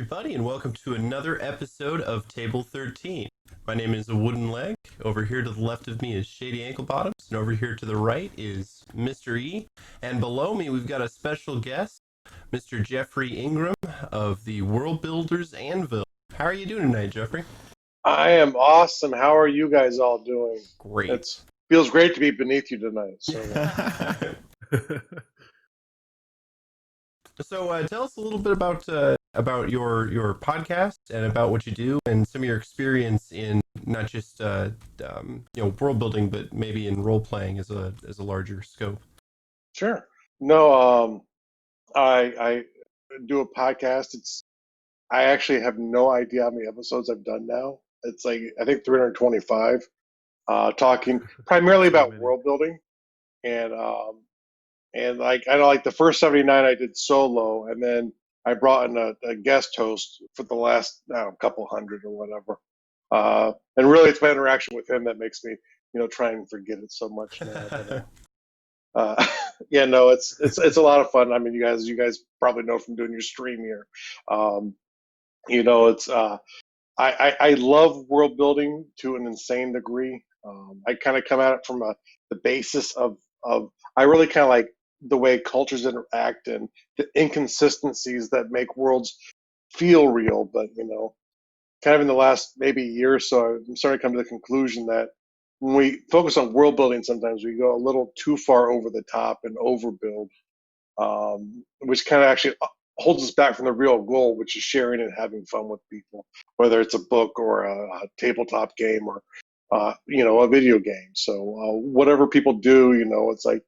everybody, and welcome to another episode of Table 13. My name is Wooden Leg. Over here to the left of me is Shady Ankle Bottoms, and over here to the right is Mr. E. And below me, we've got a special guest, Mr. Jeffery Ingram of the Worldbuilders Anvil. How are you doing tonight, Jeffrey? I am awesome. How are you guys all doing? Great. It feels great to be beneath you tonight. So, So tell us a little bit about your podcast and about what you do and some of your experience in not just world building, but maybe in role playing as a larger scope. sure. No, I do a podcast. I actually have no idea how many episodes I've done now. It's like I think 325. Talking primarily about world building, and like I know like the first 79 I did solo, and then I brought in a guest host for the last couple hundred or whatever. And really, it's my interaction with him that makes me try and forget it so much now. But, yeah, no, it's a lot of fun. I mean, you guys probably know from doing your stream here. Um, it's I love world building to an insane degree. I kind of come at it from the basis of I really kind of like the way cultures interact and the inconsistencies that make worlds feel real. But kind of in the last maybe year or so, I'm starting to come to the conclusion that when we focus on world building, sometimes we go a little too far over the top and overbuild, which kind of actually holds us back from the real goal, which is sharing and having fun with people, whether it's a book or a tabletop game or a video game. So whatever people do, it's like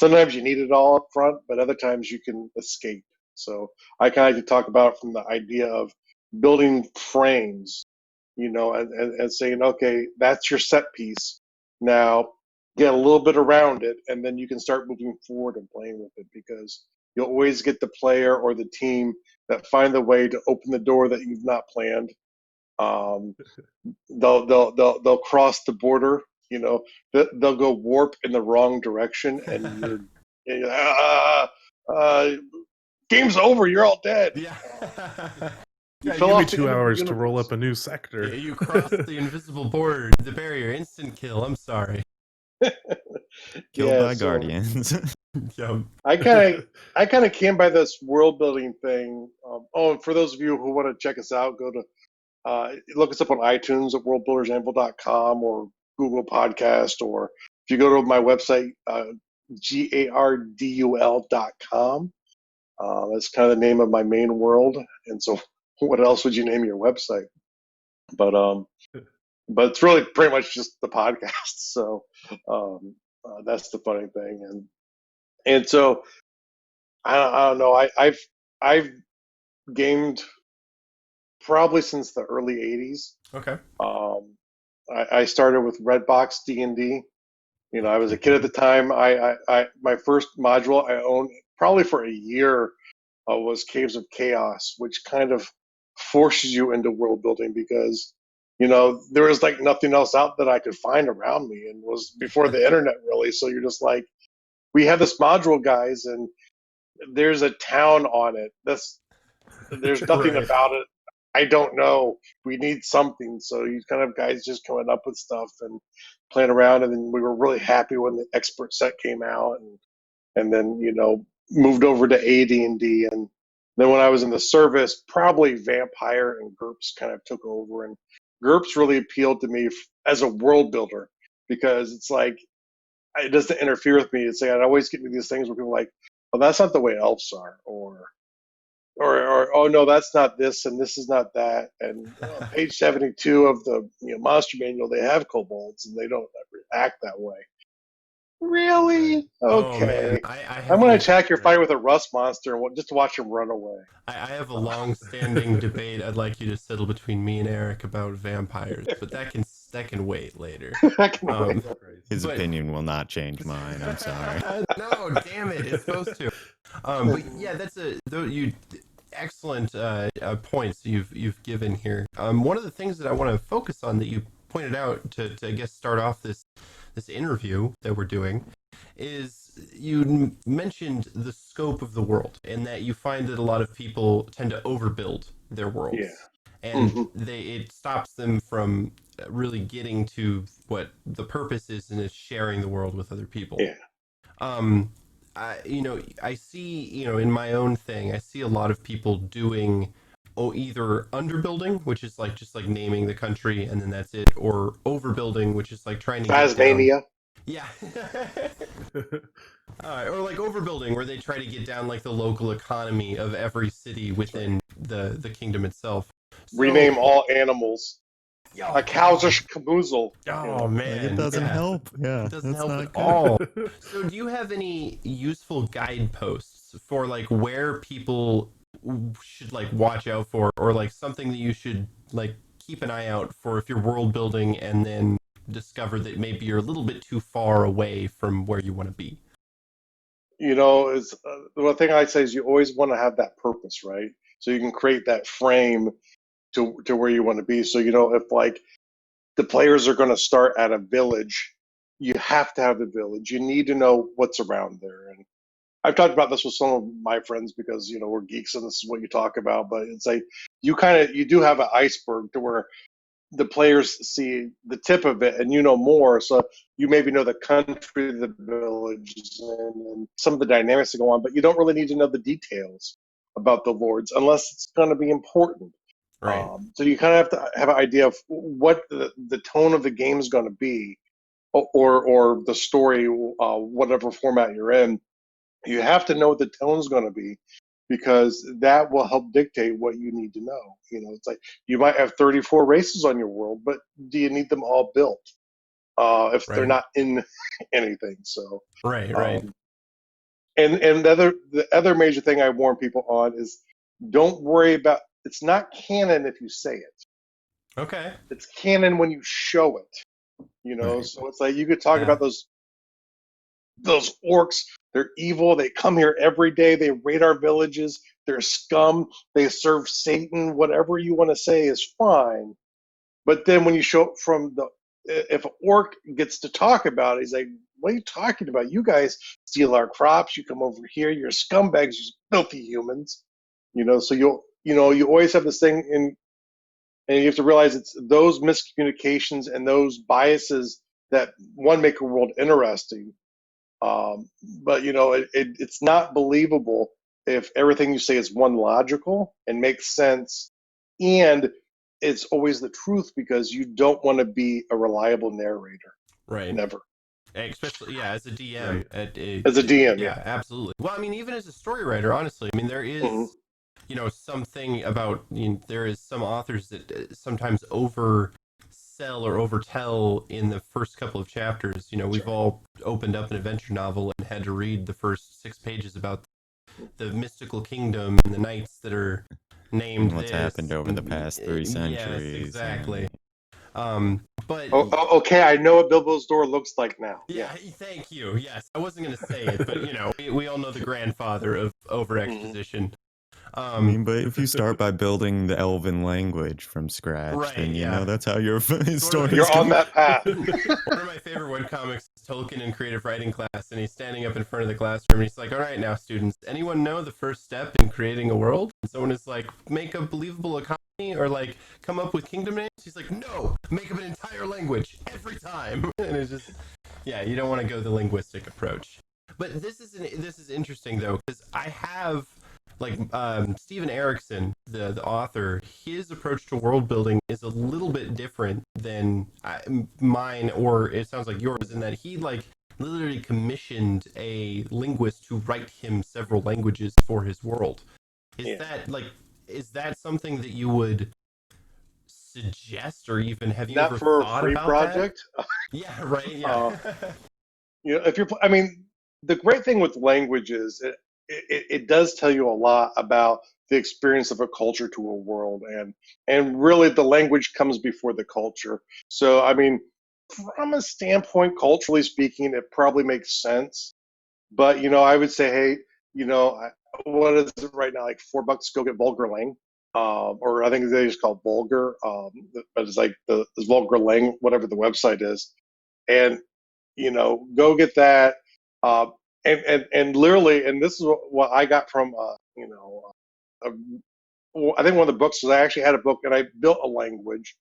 sometimes you need it all up front, but other times you can escape. So I kind of like to talk about it from the idea of building frames, and saying, okay, that's your set piece. Now get a little bit around it, and then you can start moving forward and playing with it, because you'll always get the player or the team that find the way to open the door that you've not planned. Um, they'll cross the border. They'll go warp in the wrong direction, and game's over. You're all dead. Yeah. You give me 2 hours to roll up a new sector. Yeah, you crossed the invisible border, the barrier, instant kill. I'm sorry. Killed by guardians. Yep. I kind of came by this world building thing. And for those of you who want to check us out, go to look us up on iTunes at worldbuildersanvil.com or Google Podcast, or if you go to my website, gardul.com. That's kind of the name of my main world. And so, what else would you name your website? But it's really pretty much just the podcast. So that's the funny thing. And so I don't know. I've gamed probably since the early '80s. Okay. I started with Redbox D&D. I was a kid at the time. I my first module I owned probably for a year was Caves of Chaos, which kind of forces you into world building, because there was like nothing else out that I could find around me, and was before the internet really. So you're just like, we have this module, guys, and there's a town on it. There's nothing Right. about it. I don't know. We need something. So you kind of guys just coming up with stuff and playing around, and then we were really happy when the expert set came out, and then moved over to AD&D, and then when I was in the service, probably Vampire and GURPS kind of took over, and GURPS really appealed to me as a world builder, because it's like it doesn't interfere with me. It's like I always get into these things where people are like, "Oh, that's not the way elves are," or "Oh no, that's not this, and this is not that." And page 72 of the monster manual, they have kobolds, and they don't act that way. Really? Okay. Oh, man. I'm going to attack your fight with a rust monster just to watch him run away. I have a long-standing debate I'd like you to settle between me and Eric about vampires, but that can wait later. His opinion will not change mine. I'm sorry. No, damn it! It's supposed to. But yeah, that's excellent points you've given here. One of the things that I want to focus on that you pointed out to I guess start off this interview that we're doing is you mentioned the scope of the world and that you find that a lot of people tend to overbuild their worlds. Yeah. And it stops them from really getting to what the purpose is, and is sharing the world with other people. Yeah. I see, in my own thing, I see a lot of people doing either underbuilding, which is like just like naming the country and then that's it, or overbuilding, which is like trying to get Tasmania. down. Yeah. Or like overbuilding, where they try to get down like the local economy of every city within the kingdom itself. Rename all animals. A cow's a caboozle. Oh man, Like, it doesn't help. Yeah, it doesn't that's help not at good. all. So, do you have any useful guideposts for like where people should like watch out for, or like something that you should like keep an eye out for if you're world building and then discover that maybe you're a little bit too far away from where you want to be? Is the one thing I say is you always want to have that purpose, right? So you can create that frame to where you want to be. So if like the players are going to start at a village, you have to have the village. You need to know what's around there. And I've talked about this with some of my friends because we're geeks and this is what you talk about. But it's like you do have an iceberg to where the players see the tip of it and more, so you maybe know the country the village is in and some of the dynamics that go on, but you don't really need to know the details about the lords unless it's going to be important. Right. So you kind of have to have an idea of what the tone of the game is going to be, or the story, whatever format you're in. You have to know what the tone is going to be, because that will help dictate what you need to know. It's like you might have 34 races on your world, but do you need them all built if they're Right. not in anything? So Right. and the other major thing I warn people on is don't worry about, it's not canon if you say it. Okay. It's canon when you show it. Right. So it's like you could talk Yeah. about those orcs. They're evil. They come here every day. They raid our villages. They're scum. They serve Satan. Whatever you want to say is fine. But then when you show it if an orc gets to talk about it, he's like, what are you talking about? You guys steal our crops. You come over here. You're scumbags. You filthy humans. So you always have this thing and you have to realize it's those miscommunications and those biases that make a world interesting. But it's not believable if everything you say is one logical and makes sense, and it's always the truth, because you don't want to be a reliable narrator. Right. Never. Especially, yeah, as a DM. Right. As a DM, yeah, absolutely. Well, I mean, even as a story writer, honestly, I mean, there is, Mhm. something about, there is some authors that sometimes oversell or overtell in the first couple of chapters. We've all opened up an adventure novel and had to read the first 6 pages about the mystical kingdom and the knights that are named And what's happened over the past 3 centuries. Yes, exactly. But Okay, I know what Bilbo's door looks like now. yeah, thank you. Yes, I wasn't gonna say it, but we all know the grandfather of over exposition. I mean, but if you start by building the Elven language from scratch, Right, then yeah. that's how your story You're is on going. that path. One of my favorite webcomics is Tolkien in creative writing class, and he's standing up in front of the classroom, and he's like, "All right, now, students, anyone know the first step in creating a world?" And someone is like, "Make a believable economy," or like, "Come up with kingdom names." He's like, "No, make up an entire language every time." And it's just, yeah, you don't want to go the linguistic approach. But this is interesting though, because I have like Steven Erickson, the author, his approach to world building is a little bit different than mine, or it sounds like yours, in that he like literally commissioned a linguist to write him several languages for his world. Is that something that you would suggest, or even have you Not ever for a thought free about project. that? Yeah, right. Yeah. If you're, I mean, the great thing with language is it does tell you a lot about the experience of a culture to a world, and really the language comes before the culture. So I mean, from a standpoint, culturally speaking, it probably makes sense. But I would say, hey, what is it right now? Like $4, go get Vulgar Lang. or I think they just call it vulgar, but it's like the vulgar language, whatever the website is, and go get that, uh, and literally, and this is what I got from uh, I think one of the books was I actually had a book and I built a language,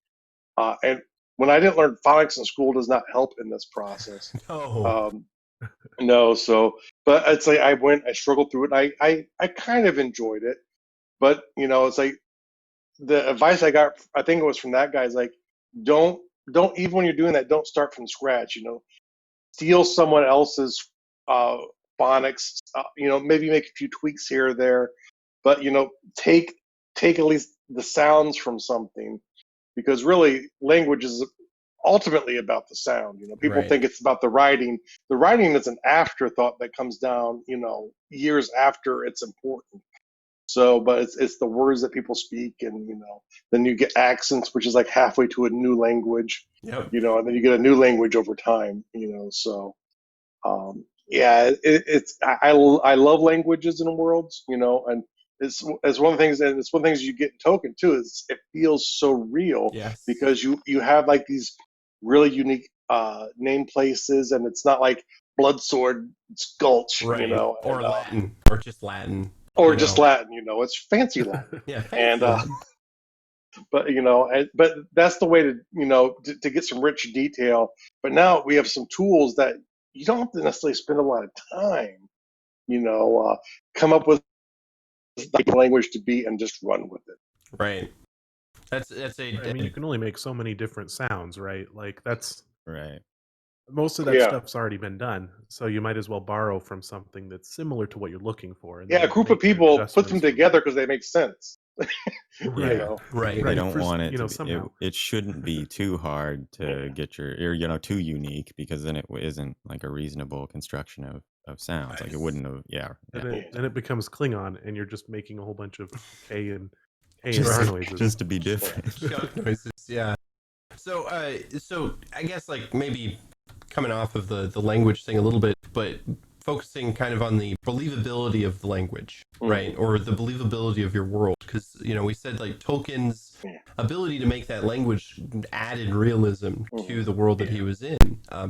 and when I didn't learn phonics in school does not help in this process. No. Um, no, so but it's like I struggled through it. And I kind of enjoyed it, but it's like the advice I got, I think it was from that guy, is like, don't even when you're doing that, don't start from scratch. Steal someone else's uh, phonics. Maybe make a few tweaks here or there, but take at least the sounds from something, because really language is ultimately about the sound. People Right. think it's about the writing. The writing is an afterthought that comes down, years after it's important. So, but it's the words that people speak, and then you get accents, which is like halfway to a new language, Yep. and then you get a new language over time, So, yeah, I love languages and worlds, and it's one of the things, and it's one of the things you get in Token too. Is it feels so real Yes. because you have like these really unique name places, and it's not like Bloodsword Gulch, Right. Or and Latin, or just Latin. or just Latin, it's fancy Latin. Yeah, And fancy Latin. but but that's the way to to get some rich detail. But now we have some tools that you don't have to necessarily spend a lot of time, come up with like language to be and just run with it. Right. That's I mean, you can only make so many different sounds, right? Like that's Right. most of that Yeah, stuff's already been done. So you might as well borrow from something that's similar to what you're looking for, and yeah. A then group of make your people put them adjustments from together there. because they make sense. you Right, Yeah. know. right. They right. don't want it to be. Somehow. It shouldn't be too hard Yeah. to get your, or too unique, because then it isn't like a reasonable construction of sounds. Like it Nice. wouldn't have. Yeah. Then Yeah. it then it becomes Klingon, and you're just making a whole bunch of K and Just R noises. just to be different. Chuck noises. Yeah. So, so I guess like maybe coming off of the language thing a little bit, but focusing kind of on the believability of the language, right, or the believability of your world, because we said like Tolkien's ability to make that language added realism to the world that he was in,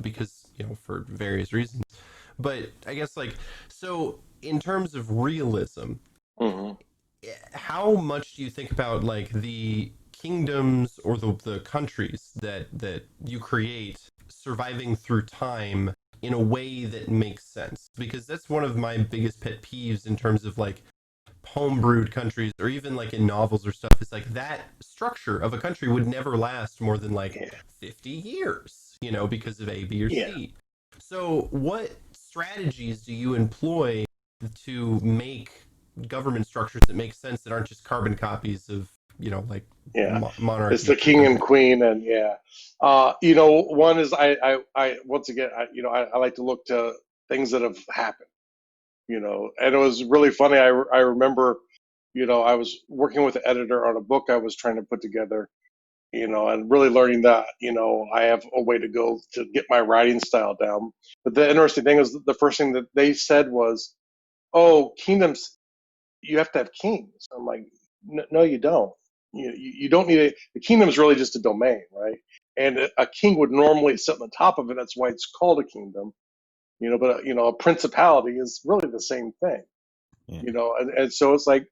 because for various reasons. But I guess like so in terms of realism, Mhm. how much do you think about like the kingdoms or the countries that you create surviving through time in a way that makes sense? Because that's one of my biggest pet peeves in terms of like homebrewed countries, or even like in novels or stuff. It's like that structure of a country would never last more than like Yeah. 50 years, because of A, B, or Yeah. C. So what strategies do you employ to make government structures that make sense, that aren't just carbon copies of like Yeah. monarchy? It's the king and queen, and yeah. One is I once again I like to look to things that have happened. And it was really funny. I remember, I was working with the editor on a book I was trying to put together, and really learning that, I have a way to go to get my writing style down. But the interesting thing is the first thing that they said was, "Oh, kingdoms, you have to have kings." I'm like, No, you don't. You don't need a. The kingdom is really just a domain, right? And a king would normally sit on the top of it. That's why it's called a kingdom. But a principality is really the same thing. Yeah. And so it's like,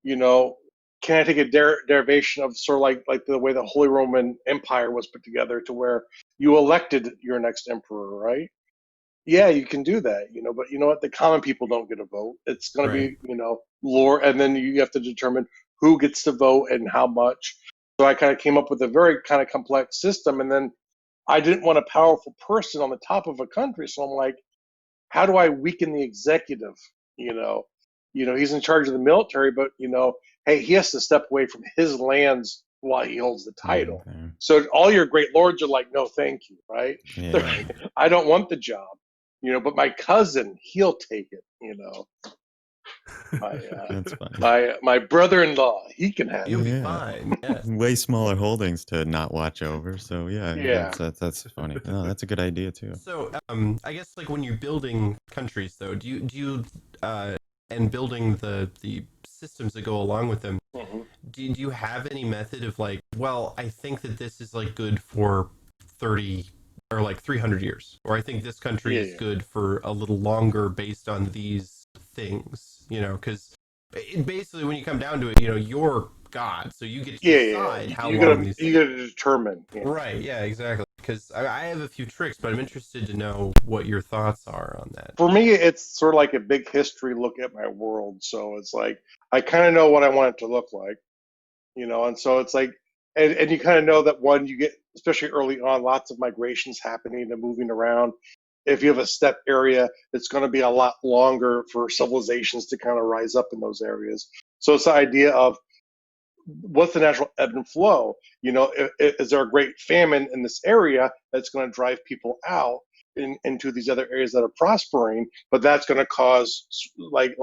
you know, can I take a derivation of sort of like the way the Holy Roman Empire was put together, to where you elected your next emperor, right? Yeah, you can do that, but you know what? The common people don't get a vote. It's going to Right. be, lore, and then you have to determine who gets to vote and how much. So I kind of came up with a very kind of complex system, and then I didn't want a powerful person on the top of a country, so I'm like, how do I weaken the executive? You know, he's in charge of the military, but hey, he has to step away from his lands while he holds the title. Okay. So all your great lords are like, no, thank you, right? Yeah. I don't want the job, but my cousin, he'll take it. My That's funny. my brother-in-law, he can have You'll it. be Yeah. fine. Yes. Way smaller holdings to not watch over. So yeah, Yeah. that's funny. No, that's a good idea too. So, I guess like when you're building countries, though, do you and building the systems that go along with them. Mhm. Do you have any method of like, well, I think that this is like good for 30 or like 300 years, or I think this country Yeah, is yeah. good for a little longer based on these things, because basically when you come down to it, you're God, so you get to Yeah, yeah. decide how You long gotta these. you gotta determine. Yeah. Right, yeah, exactly. Because I have a few tricks, but I'm interested to know what your thoughts are on that. For me, it's sort of like a big history look at my world. So it's like I kind of know what I want it to look like, and so it's like, and you kind of know that one, you get, especially early on, lots of migrations happening and moving around. If you have a steppe area, it's going to be a lot longer for civilizations to kind of rise up in those areas. So it's the idea of what's the natural ebb and flow? Is there a great famine in this area that's going to drive people out into these other areas that are prospering, but that's going to cause like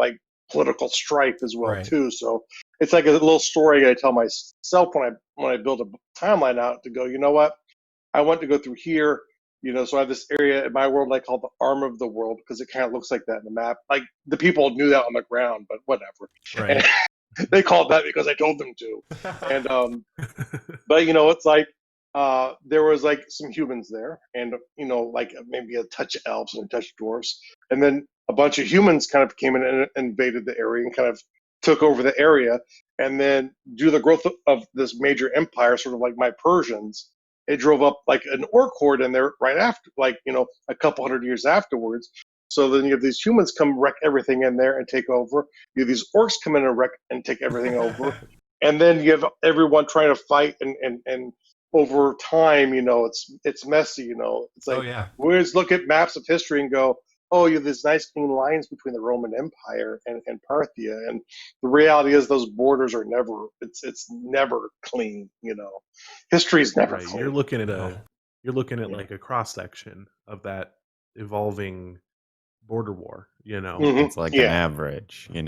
political strife as well Right. too. So it's like a little story I tell myself when I build a timeline out to go. You know what? I want to go through here. So I have this area in my world I call the arm of the world because it kind of looks like that in the map. Like the people knew that on the ground, but whatever. And Right. they called that because I told them to. And but it's like there was like some humans there, and like maybe a touch of elves and a touch of dwarves, and then a bunch of humans kind of came in and invaded the area and kind of took over the area, and then due to the growth of this major empire, sort of like my Persians, it drove up like an orc horde in there right after, like a couple hundred years afterwards. So then you have these humans come wreck everything in there and take over. You have these orcs come in and wreck and take everything over, and then you have everyone trying to fight and over time, it's messy. It's Oh like yeah. we always look at maps of history and go, oh, you have these nice clean lines between the Roman Empire and Parthia, and the reality is those borders are never. It's never clean. History is never Right. clean. No. You're looking at Yeah. like a cross section of that evolving border war, you know. Hmm. It's like an Yeah. average, Yeah,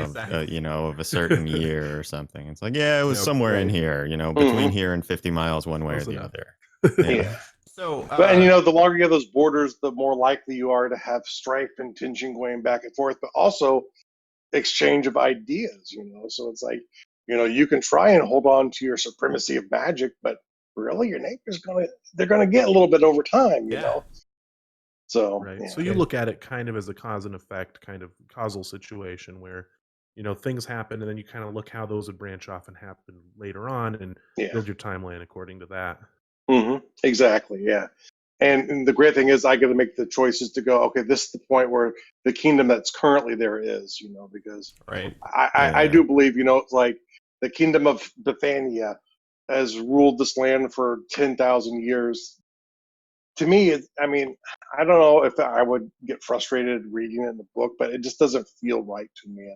of exactly. of a certain year or something. It's like, yeah, it was Yep. somewhere in Right. here, between Hmm. here and 50 miles one way or Close the enough. other. Yeah. Yeah. So, But the longer you have those borders, the more likely you are to have strife and tension going back and forth, but also exchange of ideas. So it's like, you can try and hold on to your supremacy of magic, but really your neighbor's they're gonna get a little bit over time. yeah. So Right. So yeah. you Okay. look at it kind of as a cause and effect kind of causal situation where, things happen and then you kind of look how those would branch off and happen later on and Yeah. build your timeline according to that. Exactly. Yeah. And the great thing is I get to make the choices to go, okay, this is the point where the kingdom that's currently there is, because Right. I Yeah. do believe, it's like the kingdom of Bethania has ruled this land for 10,000 years. To me, I mean, I don't know if I would get frustrated reading it in the book, but it just doesn't feel right to me.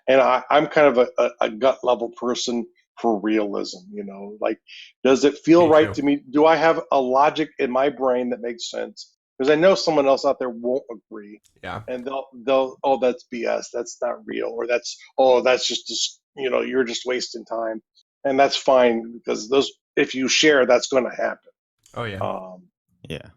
And I'm kind of a gut level person for realism. Like, does it feel Me right too. to me? Do I have a logic in my brain that makes sense? Because I know someone else out there won't agree, Yeah. and they'll oh, that's BS, that's not real, or that's just you're just wasting time, and that's fine because those, if you share, that's going to happen. Oh yeah. Um, Yeah.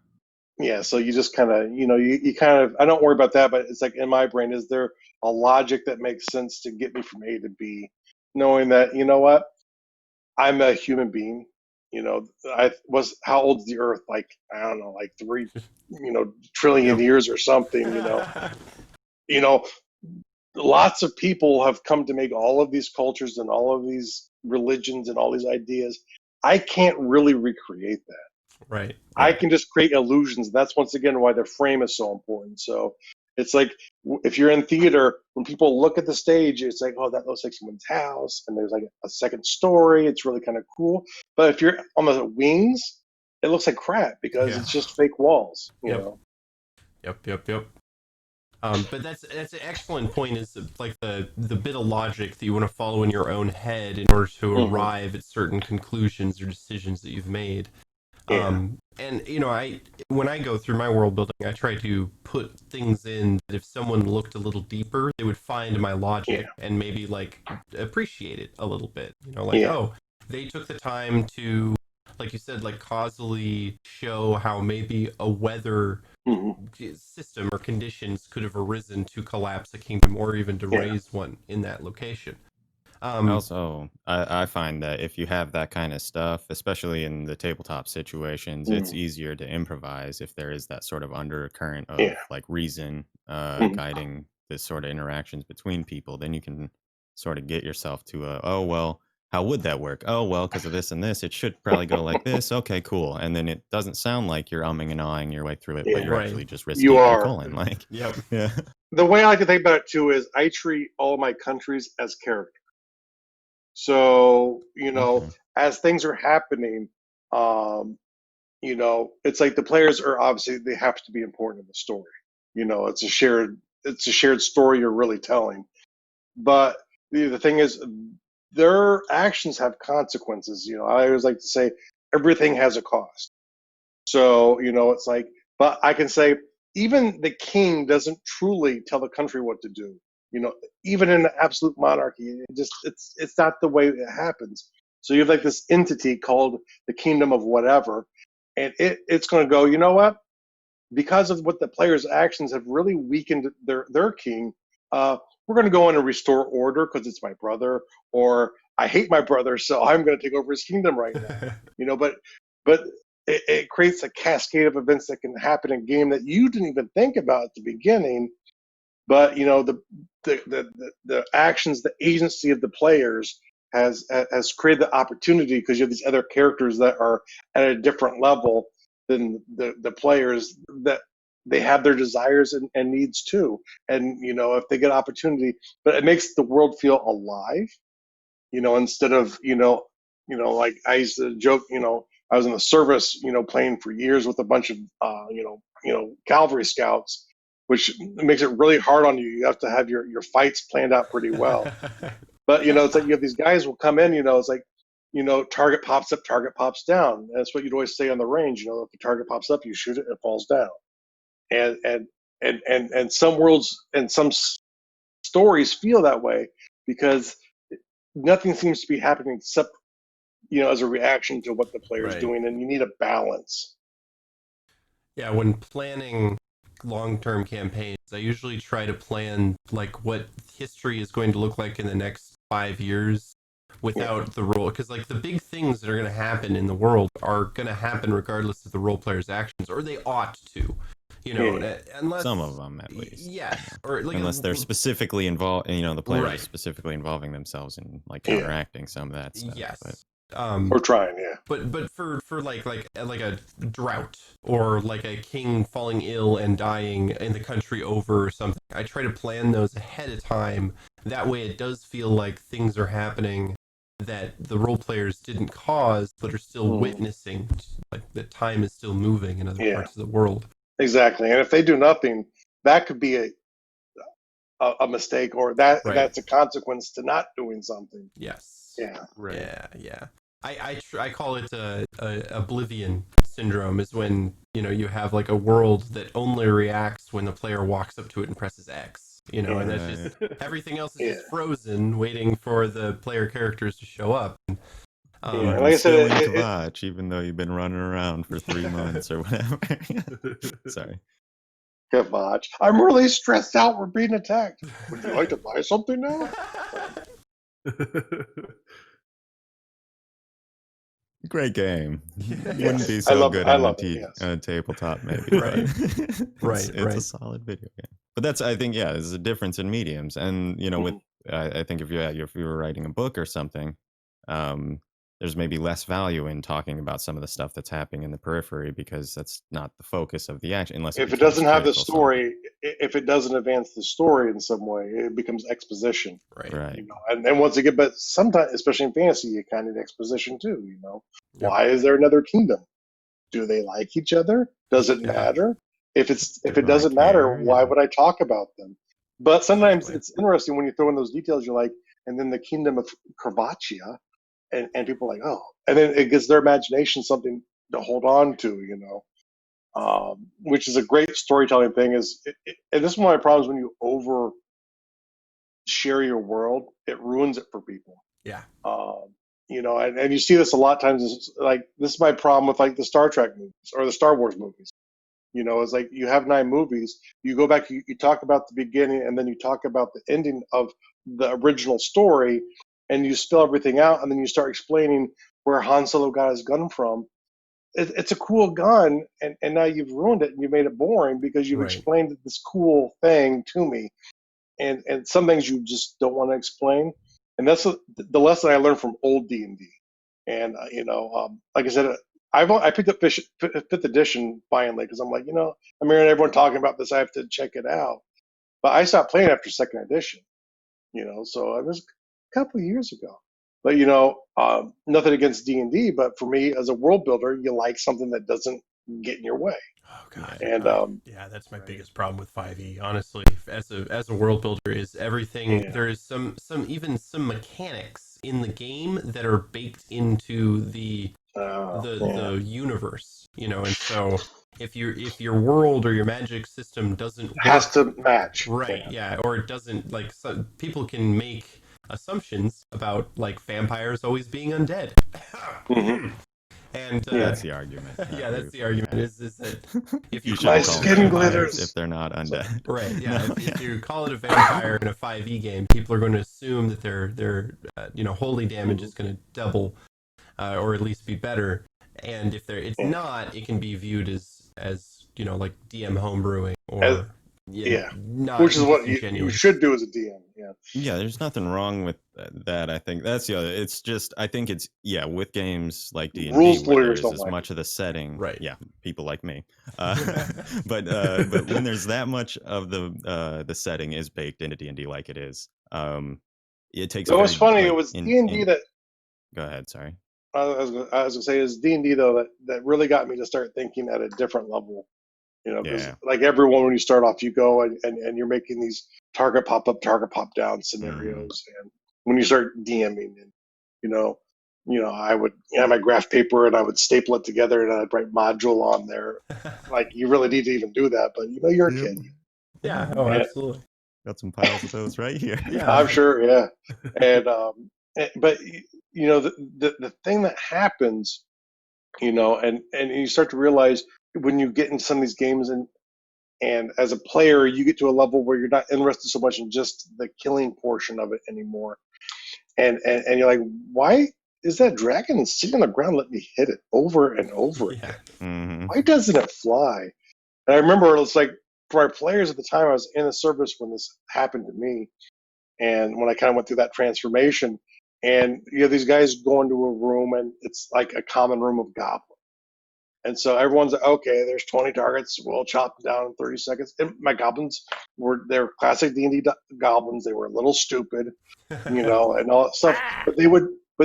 yeah, so you just kind of, you kind of, I don't worry about that, but it's like in my brain, is there a logic that makes sense to get me from A to B, knowing that, what, I'm a human being, how old's the earth? Like, I don't know, like trillion Yep. years or something, you know, lots of people have come to make all of these cultures and all of these religions and all these ideas. I can't really recreate that. Right. I Yeah. can just create illusions. That's once again why the frame is so important. So it's like if you're in theater, when people look at the stage, it's like, oh, that looks like someone's house, and there's like a second story. It's really kind of cool. But if you're on the wings, it looks like crap because Yeah. it's just fake walls. Yep. Yep. Yep. Yep. But that's an excellent point. Is like the bit of logic that you want to follow in your own head in order to Hmm. arrive at certain conclusions or decisions that you've made. Yeah. And I when I go through my world building, I try to put things in that if someone looked a little deeper, they would find my Yeah. logic and maybe like appreciate it a little bit. Like, Yeah. oh, they took the time to, like you said, like causally show how maybe a weather Hmm. system or conditions could have arisen to collapse a kingdom or even to Yeah. raise one in that location. Also, I find that if you have that kind of stuff, especially in the tabletop situations, it's Mm, easier to improvise if there is that sort of undercurrent yeah. of like reason Mhm. guiding this sort of interactions between people. Then you can sort of get yourself to a, oh, well, how would that work? Oh, well, because of this and this, it should probably go like this. Okay, cool. And then it doesn't sound like you're umming and ahhing your way through it, but Yeah. you're Right. actually just You risking a are. colon. Like, Yep. yeah. The way I like to think about it too is I treat all my countries as characters. So, Okay. as things are happening, um, it's like the players are obviously they have to be important in the story. It's a shared story you're really telling. But the thing is, their actions have consequences. I always like to say everything has a cost. So, it's like, but I can say even the king doesn't truly tell the country what to do. You know, even in an absolute monarchy, it's not the way it happens. So you have like this entity called the kingdom of whatever, and it's going to go. You know what? Because of what the players' actions have really weakened their king, uh, we're going to go in and restore order because it's my brother, or I hate my brother, so I'm going to take over his kingdom right now. But it creates a cascade of events that can happen in game that you didn't even think about at the beginning. But the actions, the agency of the players has created the opportunity because you have these other characters that are at a different level than the players, that they have their desires and needs too. And if they get opportunity, but it makes the world feel alive. Instead of like I used to joke. I was in the service, playing for years with a bunch of cavalry scouts, which makes it really hard on you. You have to have your fights planned out pretty well. But it's like you have these guys will come in. It's like target pops up, target pops down. That's what you'd always say on the range. If the target pops up, you shoot it, it falls down. And some worlds and some stories feel that way because nothing seems to be happening except as a reaction to what the player's Right. doing, and you need a balance. Yeah, when planning long-term campaigns, I usually try to plan like what history is going to look like in the next 5 years Yeah, without the role, because like the big things that are going to happen in the world are going to happen regardless of the role player's actions, or they ought to, yeah, unless Some of them, at least. yes, Yeah. or like Unless they're specifically involved, the players are right, specifically involving themselves in like yeah. counteracting some of that stuff. But yes. Or trying, yeah. But for like a drought or like a king falling ill and dying in the country over or something, I try to plan those ahead of time. That way, it does feel like things are happening that the role players didn't cause, but are still Mm, witnessing. Like the time is still moving in other yeah, parts of the world. exactly. And if they do nothing, that could be a mistake, or Right. that's a consequence to not doing something. Yes. Yeah, Right. Yeah. I call it a oblivion syndrome. Is when you have like a world that only reacts when the player walks up to it and presses X. And yeah, that's just right. everything else is yeah, just frozen, waiting for the player characters to show up. yeah. Um, And You're like I said, still in Kvatch, even though you've been running around for 3 months or whatever. Sorry. Kavach, I'm really stressed out. We're being attacked. Would you like to buy something now? Great game. Wouldn't be Yes, I so love it. good I on a love it. Yes. tabletop, maybe, but right, it's right, it's a right. solid video game. But that's I think yeah, there's a difference in mediums, and with Mhm. I think if you were writing a book or something, um, there's maybe less value in talking about some of the stuff that's happening in the periphery because that's not the focus of the action, unless it If it becomes doesn't have the critical somehow. story, if it doesn't advance the story in some way, it becomes exposition. Right. Right. And once again, but sometimes, especially in fantasy, you kind of need exposition too. Yep. Why is there another kingdom? Do they like each other? Does it Yeah. matter? If it Do I doesn't matter, care? why Yeah. would I talk about them? But sometimes Exactly. it's interesting when you throw in those details. You're like, and then the kingdom of Carvaccia, and people are like, oh, and then it gives their imagination something to hold on to. Which is a great storytelling thing. And this is one of my problems when you over share your world, it ruins it for people. Yeah. And you see this a lot of times. Like this is my problem with like the Star Trek movies or the Star Wars movies. It's like you have 9 movies. You go back, you talk about the beginning, and then you talk about the ending of the original story. and you spill everything out, and then you start explaining where Han Solo got his gun from. It's a cool gun, and now you've ruined it and you made it boring because you've Right. explained this cool thing to me, and some things you just don't want to explain, and that's the lesson I learned from old D&D. And like I said, I picked up fifth edition finally because I'm like, I'm hearing everyone talking about this, I have to check it out, but I stopped playing after second edition, so it was a couple of years ago. But nothing against D&D, but for me as a world builder, you like something that doesn't get in your way. Oh God. And yeah, that's my Right. biggest problem with 5e. Honestly, as a world builder, is everything. Yeah. There is some mechanics in the game that are baked into the universe, and so if your world or your magic system doesn't work, has to match, right? Yeah, or it doesn't, like, some people can make assumptions about, like, vampires always being undead. Mhm. And That's the argument. yeah, that's the argument. Is that if you You call My it shouldn't call skin them vampires, vampires glitters. if they're not undead. right? Yeah, No, if you call it a vampire in a 5e game, people are going to assume that their holy damage is going to double, or at least be better. And if it's not, it can be viewed as like DM homebrewing or not Which is what you disingenuous. should do as a DM. Yeah. Yeah, there's nothing wrong with that. I think that's the other. It's just I think it's with games like D&D Rules where lawyers there's don't as like much of the setting, Right. Yeah, people like me. But when there's that much of the setting is baked into D&D like it is, it takes. It was funny. Like, it was D&D that. Go ahead. Sorry. I was gonna say is D&D though that really got me to start thinking at a different level. Because like everyone, when you start off, you go and you're making these target pop up, target pop down scenarios, and when you start DMing, and I would have my graph paper and I would staple it together and I'd write module on there. Like you really need to even do that, but you're a kid. Yeah. Oh, absolutely. Got some piles of those right here. Yeah. I'm sure. Yeah, and but the thing that happens, and you start to realize when you get into some of these games and as a player, you get to a level where you're not interested so much in just the killing portion of it anymore. And you're like, why is that dragon sitting on the ground? Let me hit it over and over again. Mm-hmm. Why doesn't it fly? And I remember it's like for our players at the time, I was in the service when this happened to me. And when I kind of went through that transformation, and these guys go into a room and it's like a common room of goblins. And so everyone's like, okay, there's 20 targets. We'll chop them down in 30 seconds. And my goblins they're classic D&D goblins. They were a little stupid, and all that stuff. But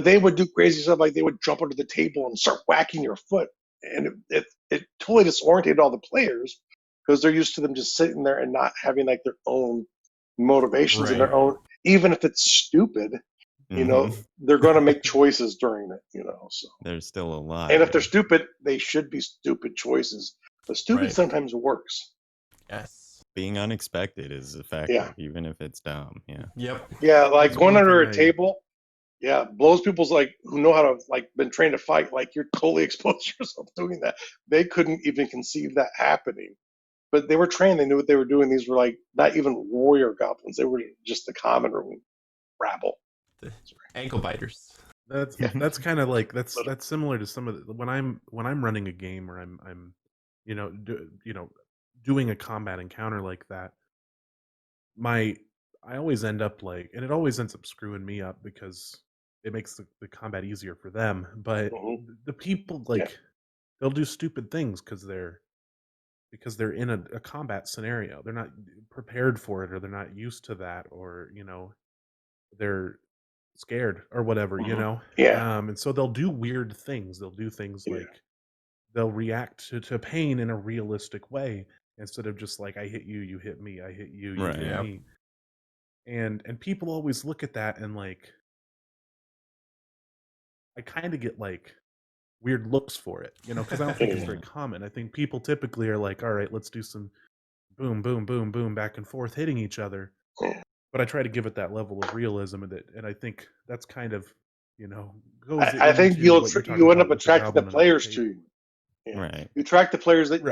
they would do crazy stuff, like they would jump under the table and start whacking your foot. And it totally disoriented all the players because they're used to them just sitting there and not having like their own motivations and their own, even if it's stupid. They're going to make choices during it, so They're still alive. and if they're stupid, they should be stupid choices, but stupid sometimes works. Yes, being unexpected is effective, even if it's dumb. Like going under a table blows people's, like, who know how to, like, been trained to fight, like, you're totally exposed yourself doing that. They couldn't even conceive that happening, but they were trained, they knew what they were doing. These were like not even warrior goblins, they were just the common room rabble. The ankle biters. That's kind of like that's similar to some of the, when I'm running a game or I'm doing a combat encounter like that. I always end up like, and it always ends up screwing me up because it makes the combat easier for them. But the people, like, they'll do stupid things because they're in a combat scenario. They're not prepared for it, or they're not used to that, or they're scared or whatever, and so they'll do weird things. They'll do things like they'll react to pain in a realistic way instead of just like, I hit you, you hit me, I hit you, you hit me. And people always look at that and, like, I kind of get like weird looks for it, because I don't think it's very common. I think people typically are like, all right, let's do some boom, boom, boom, boom, back and forth hitting each other. But I try to give it that level of realism, and I think that's kind of, goes. I think you end up attracting the players to you. Right. You attract the players that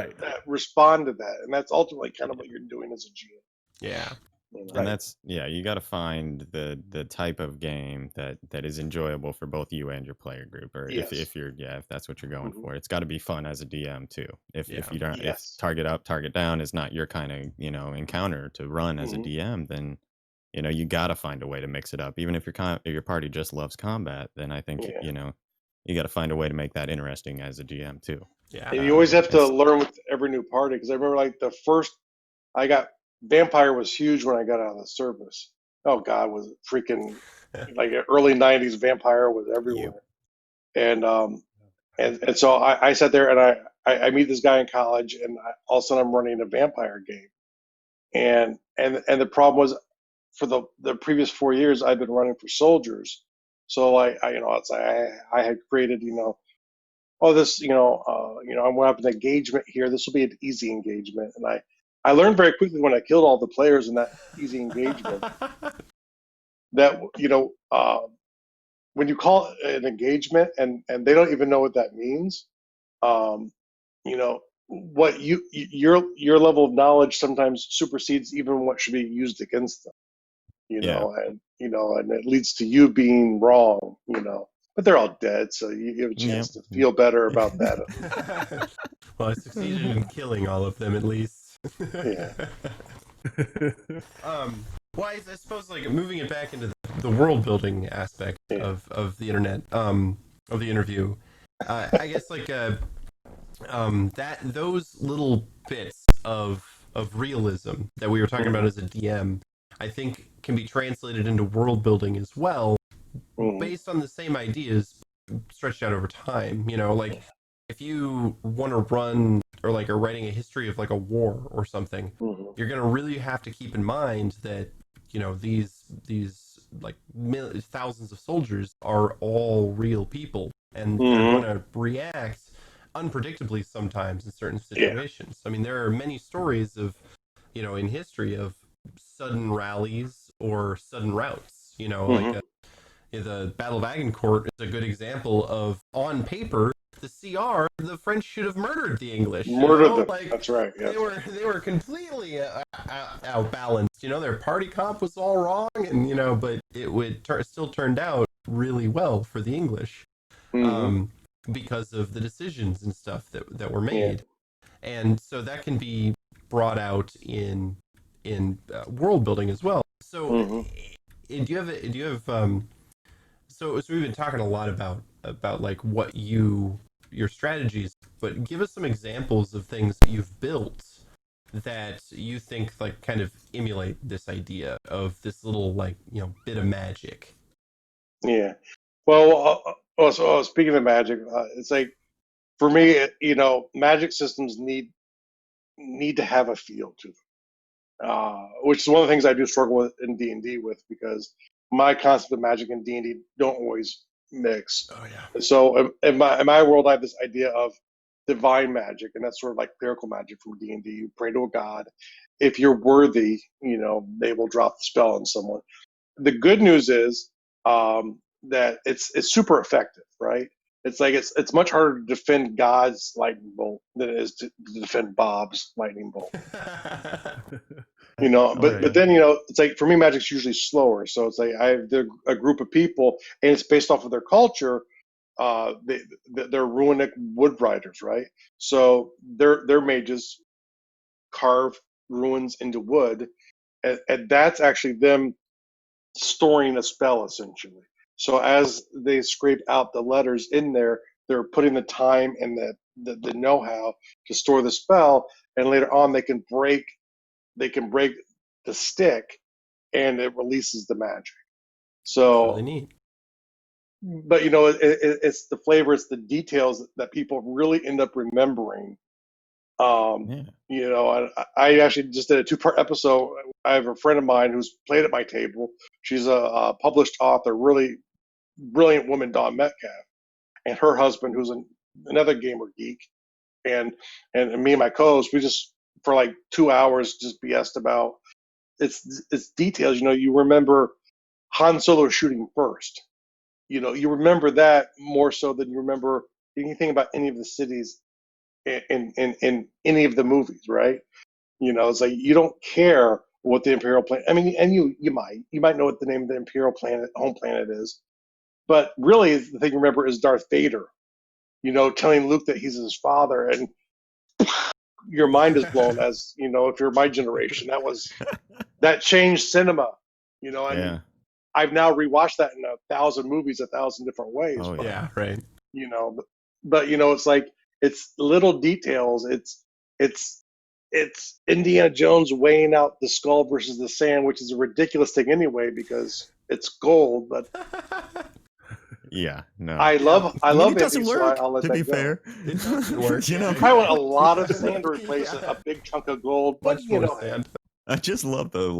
respond to that, and that's ultimately kind of what you're doing as a GM. Yeah. And that's you got to find the type of game that is enjoyable for both you and your player group, or if you're if that's what you're going for. It's got to be fun as a DM too. If you don't, if target up, target down is not your kind of encounter to run as a DM, then you got to find a way to mix it up. Even if your party just loves combat, then I think you got to find a way to make that interesting as a GM too. Yeah, and you always have to learn with every new party, because I remember like the first I got Vampire was huge when I got out of the service. Oh God, was it freaking like early '90s? Vampire was everywhere, and so I sat there and I meet this guy in college, and all of a sudden I'm running a Vampire game, and the problem was for the previous 4 years I'd been running for soldiers, so it's like I had created oh, this, I'm going to have an engagement here. This will be an easy engagement. And I learned very quickly when I killed all the players in that easy engagement that, when you call it an engagement and they don't even know what that means, what your level of knowledge sometimes supersedes even what should be used against them, and it leads to you being wrong, but they're all dead, so you have a chance to feel better about that. Well, I succeeded in killing all of them at least. Yeah. Well, I suppose like moving it back into the world building aspect of the internet, of the interview, I guess like that those little bits of realism that we were talking about as a DM, I think can be translated into world building as well, based on the same ideas stretched out over time. Like if you want to run or like are writing a history of like a war or something, you're going to really have to keep in mind that these like thousands of soldiers are all real people, and they're going to react unpredictably sometimes in certain situations. I mean, there are many stories of in history of sudden rallies or sudden routes. Like the Battle of Agincourt is a good example of, on paper, the CR, the French should have murdered the English. Murdered them. Like, that's right. Yeah. They were completely outbalanced. Their party comp was all wrong, and but it would still turned out really well for the English, because of the decisions and stuff that were made, and so that can be brought out in world building as well. So, do you have so we've been talking a lot about like what your strategies, but give us some examples of things that you've built that you think like kind of emulate this idea of this little like bit of magic. Yeah. Well, so speaking of magic, it's like for me, magic systems need to have a feel to them, which is one of the things I do struggle with in D&D with, because my concept of magic and D&D don't always mix. Oh yeah. And so in my world, I have this idea of divine magic, and that's sort of like clerical magic from D&D. You pray to a god. If you're worthy, they will drop the spell on someone. The good news is that it's super effective, right? It's like it's much harder to defend God's lightning bolt than it is to defend Bob's lightning bolt. But then it's like for me, magic's usually slower. So it's like I have a group of people, and it's based off of their culture. They're runic wood riders, right? So their mages carve runes into wood, and that's actually them storing a spell essentially. So as they scrape out the letters in there, they're putting the time and the know-how to store the spell, and later on they can break the stick, and it releases the magic. So that's really neat. But it's the flavor, it's the details that people really end up remembering. I actually just did a 2-part episode. I have a friend of mine who's played at my table. She's a published author, really brilliant woman, Dawn Metcalf, and her husband, who's another gamer geek, and me and my co-host, we just for like 2 hours just BS'd about it's details. You remember Han Solo shooting first. You remember that more so than you remember anything about any of the cities in any of the movies, right? It's like you don't care what the Imperial planet. I mean, and you might know what the name of the Imperial planet, home planet is, but really the thing to remember is Darth Vader. Telling Luke that he's his father, and your mind is blown. As if you're my generation, that changed cinema. I mean, Yeah. I've now rewatched that in 1,000 movies, 1,000 different ways. Oh, but, Yeah, right. but it's like it's little details. It's Indiana Jones weighing out the skull versus the sand, which is a ridiculous thing anyway because it's gold. But Yeah, no. I love it Indy, doesn't so work, I'll let to that be go. fair. It doesn't work. You know, I want a lot of sand to replace Yeah. a big chunk of gold, but Much more sand. I just love the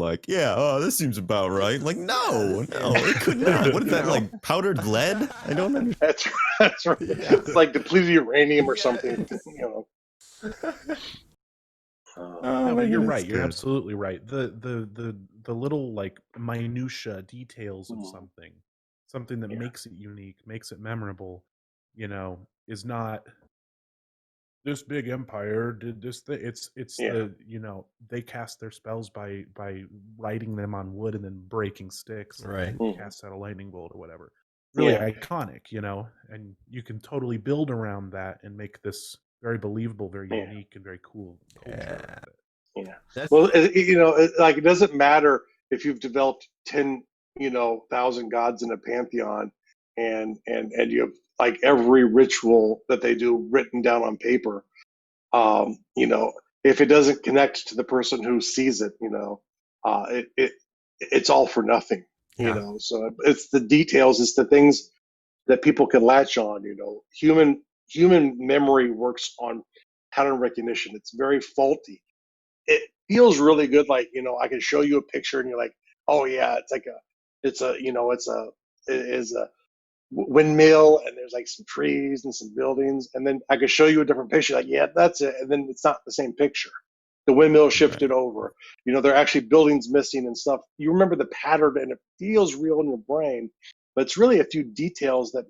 this seems about right. Like, no, this no, is- it could not. What is that, No. like powdered lead? I don't understand. that's right. Yeah. It's like depleted uranium or Yeah, something. Oh, No, my but you're goodness. right. You're good. absolutely right. The little like minutia details of Mm. something that Yeah. makes it unique, makes it memorable, is not this big empire did this thing. It's Yeah. they cast their spells by writing them on wood and then breaking sticks and Right. Mhm. cast out a lightning bolt or whatever. Really Yeah. iconic, and you can totally build around that and make this very believable, very Yeah. unique, and very cool culture Yeah. around it. Yeah. That's Well, like it doesn't matter if you've developed 10,000 gods in a pantheon, and you have like every ritual that they do written down on paper. If it doesn't connect to the person who sees it, it's all for nothing. Yeah. So it's the details, it's the things that people can latch on. Human memory works on pattern recognition. It's very faulty. It feels really good. Like, I can show you a picture and you're like, oh yeah, it is a windmill and there's like some trees and some buildings. And then I could show you a different picture. Like, yeah, that's it. And then it's not the same picture. The windmill shifted Right. over. There are actually buildings missing and stuff. You remember the pattern and it feels real in your brain, but it's really a few details that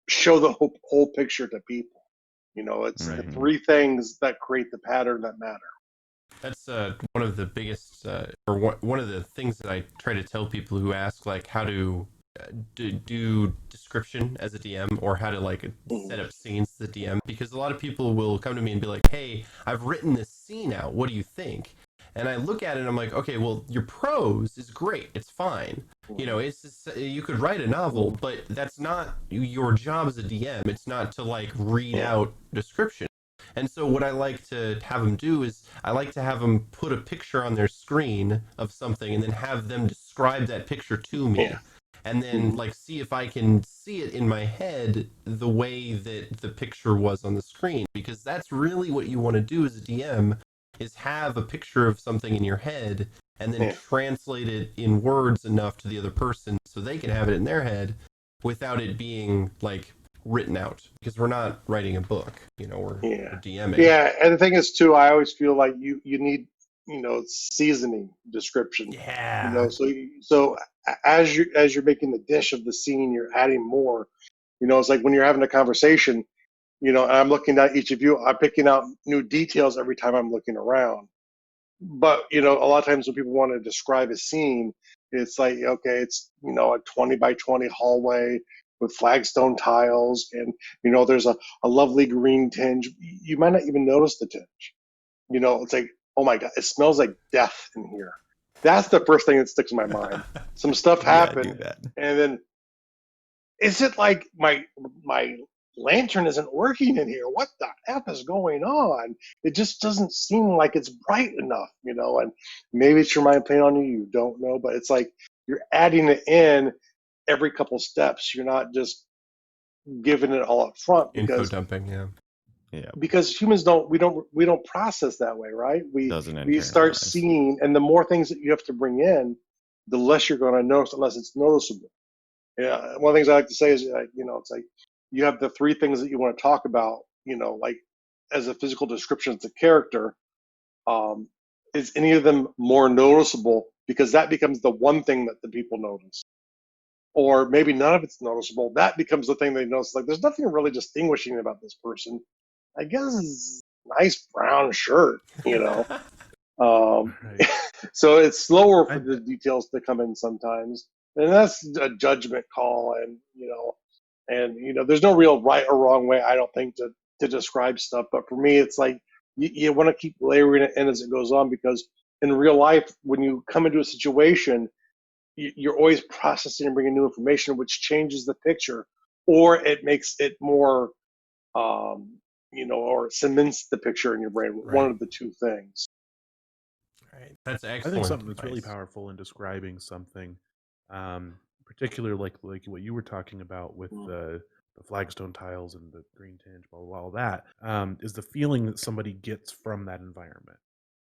show the whole picture to people. It's the Mhm. three things that create the pattern that matter. That's one of the biggest, or one of the things that I try to tell people who ask, like, how to do description as a DM, or how to like set up scenes as a DM, because a lot of people will come to me and be like, "Hey, I've written this scene out. What do you think?" And I look at it and I'm like, "Okay, well, your prose is great. It's fine. It's just, you could write a novel, but that's not your job as a DM. It's not to like read out description." And so what I like to have them do is I like to have them put a picture on their screen of something and then have them describe that picture to me. Yeah. And then like see if I can see it in my head the way that the picture was on the screen, because that's really what you want to do as a DM, is have a picture of something in your head and then translate it in words enough to the other person so they can have it in their head without it being like written out, because we're not writing a book, we're DMing. Yeah, and the thing is too, I always feel like you need seasoning description. Yeah. So as you're making the dish of the scene, you're adding more. It's like when you're having a conversation. I'm looking at each of you. I'm picking out new details every time I'm looking around. But a lot of times when people want to describe a scene, it's like, okay, it's a 20 by 20 hallway with flagstone tiles, and there's a lovely green tinge. You might not even notice the tinge. It's like, oh my god, it smells like death in here. That's the first thing that sticks in my mind. Some stuff Yeah, I do happened, that. and then is it like my lantern isn't working in here? What the F is going on? It just doesn't seem like it's bright enough, and maybe it's your mind playing on you, you don't know, but it's like you're adding it in every couple steps. You're not just giving it all up front, Info dumping, yeah. because humans we don't process that way, right? Doesn't We start internalize. seeing, and the more things that you have to bring in, the less you're going to notice, unless it's noticeable. Yeah, one of the things I like to say is, it's like you have the three things that you want to talk about, like as a physical description of the character. Is any of them more noticeable? Because that becomes the one thing that the people notice. Or maybe none of it's noticeable. That becomes the thing they notice. Like, there's nothing really distinguishing about this person. I guess it's a nice brown shirt. Right. So it's slower for the details to come in sometimes, and that's a judgment call. And there's no real right or wrong way, I don't think, to describe stuff. But for me, it's like you want to keep layering it in as it goes on, because in real life, when you come into a situation, you're always processing and bringing new information, which changes the picture, or it makes it more, or cements the picture in your brain. One Right. of the two things. Right. That's I excellent. think something that's really advice. powerful in describing something, particular like what you were talking about with the flagstone tiles and the green tinge, blah blah, blah, all that, is the feeling that somebody gets from that environment,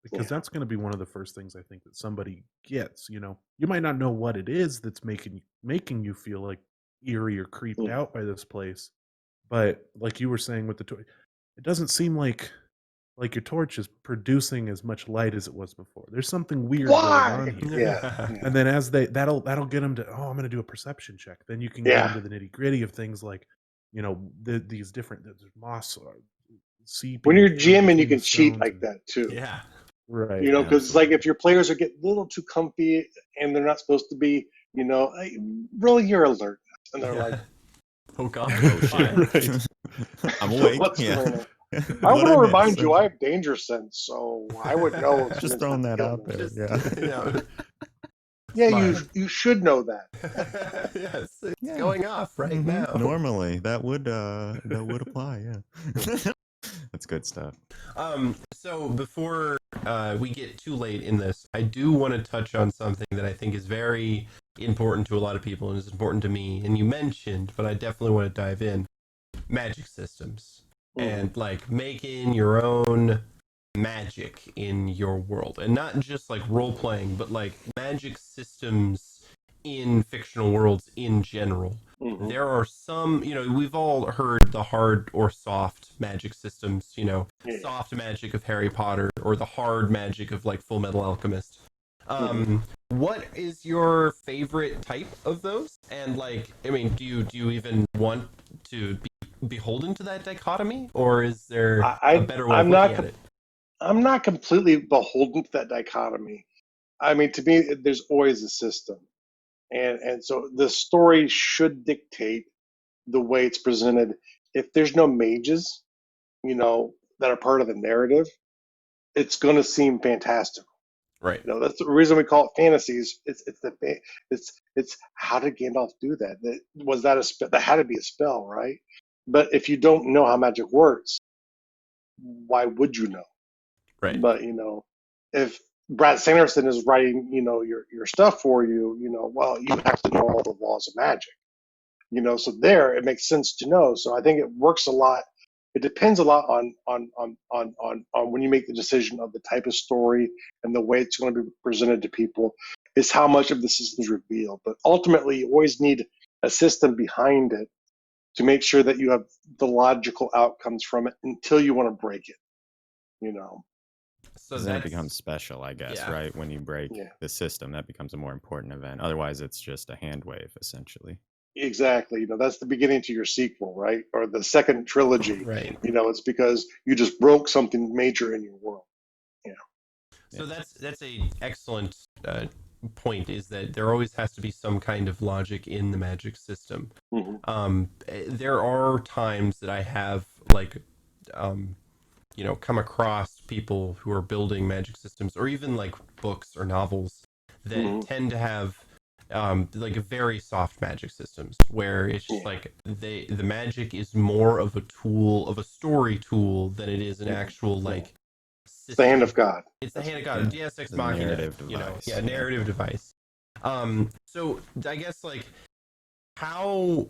because Yeah. that's going to be one of the first things I think that somebody gets. You might not know what it is that's making you feel like eerie or creeped Yeah. out by this place, but like you were saying with the toy, it doesn't seem like your torch is producing as much light as it was before. There's something weird going on Why? here. Yeah. And then as that'll get them to, I'm going to do a perception check. Then you can get Yeah. into the nitty gritty of things like, these different there's moss seeping When you're through GMing, you between the can cheat stones like and that too. Yeah. right. Because it's like Absolutely. if your players are getting a little too comfy and they're not supposed to be, hey, really, you're alert, and they're like, oh God. Oh shit. Right. I'm awake. "What's Yeah. going on?" I What'd want to I miss? remind you, I have danger sense, so I would know as soon Just as you throwing that kill out me. there. Just, Yeah. Yeah, smart. you should know that. Yes, it's Yeah. going off right Mhm. now. Normally, that would apply. Yeah. That's good stuff. So before we get too late in this, I do want to touch on something that I think is very important to a lot of people and is important to me. And you mentioned, but I definitely want to dive in: magic systems and like making your own magic in your world, and not just like role playing, but like magic systems in fictional worlds in general. Mhm. There are some, we've all heard the hard or soft magic systems, Yeah. soft magic of Harry Potter or the hard magic of like Full Metal Alchemist. What is your favorite type of those? And like, I mean, do you even want to be beholden to that dichotomy, or is there a better way of looking at it? I'm not completely beholden to that dichotomy. I mean, to me, there's always a system, and so the story should dictate the way it's presented. If there's no mages, that are part of the narrative, it's going to seem fantastical. Right. That's the reason we call it fantasies. It's how did Gandalf do that? Was that a spell? That had to be a spell, right? But if you don't know how magic works, why would you know? Right. But if Brad Sanderson is writing, your stuff for you, well, you have to know all the laws of magic. So there it makes sense to know. So I think it works a lot. It depends a lot on when you make the decision of the type of story and the way it's going to be presented to people, is how much of the system is revealed. But ultimately, you always need a system behind it to make sure that you have the logical outcomes from it until you want to break it. So Then it that's becomes special, I guess, yeah. right? When you break Yeah. the system, that becomes a more important event. Otherwise, it's just a hand wave, essentially. Exactly. That's the beginning to your sequel, right? Or the second trilogy. Right. It's because you just broke something major in your world. So that's a excellent point. Is that there always has to be some kind of logic in the magic system. There are times that I have like, come across people who are building magic systems, or even like books or novels that tend to have like very soft magic systems, where it's just like the magic is more of a tool, of a story tool, than it is an actual like system. It's the hand of God. It's the hand of God. Deus Ex The Machina. narrative device. Narrative device. So I guess like how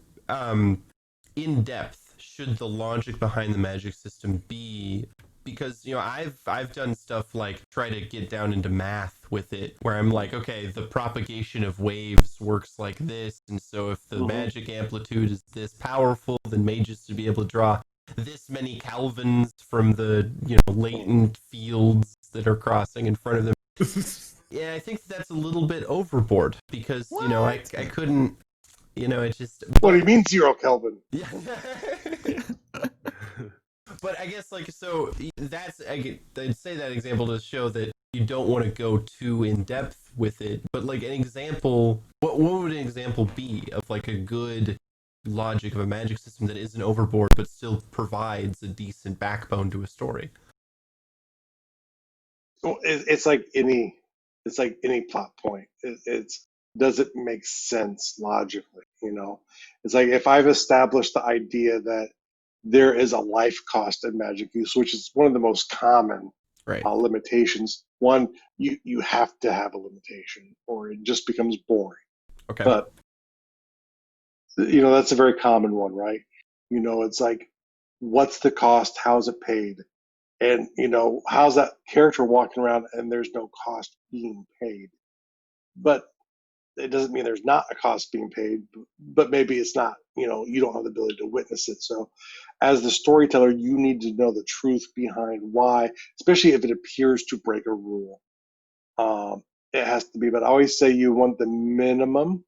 in depth should the logic behind the magic system be? Because I've done stuff like try to get down into math with it, where I'm like, okay, the propagation of waves works like this, and so if the magic amplitude is this powerful, then mages should be able to draw this many kelvins from the latent fields that are crossing in front of them. Yeah, I think that's a little bit overboard, because I couldn't, it just. What do you mean 0 Kelvin? Yeah. But I guess like, so that's, I'd say that example to show that you don't want to go too in depth with it. But like an example, what would an example be of like a good logic of a magic system that isn't overboard but still provides a decent backbone to a story? Well, it's like any plot point. It's does it make sense logically? It's like if I've established the idea that there is a life cost in magic use, which is one of the most common Right. limitations. One, you have to have a limitation, or it just becomes boring. Okay. But that's a very common one, right? It's like, what's the cost? How's it paid? And how's that character walking around and there's no cost being paid? But it doesn't mean there's not a cost being paid, but maybe it's not, you don't have the ability to witness it. So as the storyteller, you need to know the truth behind why, especially if it appears to break a rule. It has to be, but I always say you want the minimum,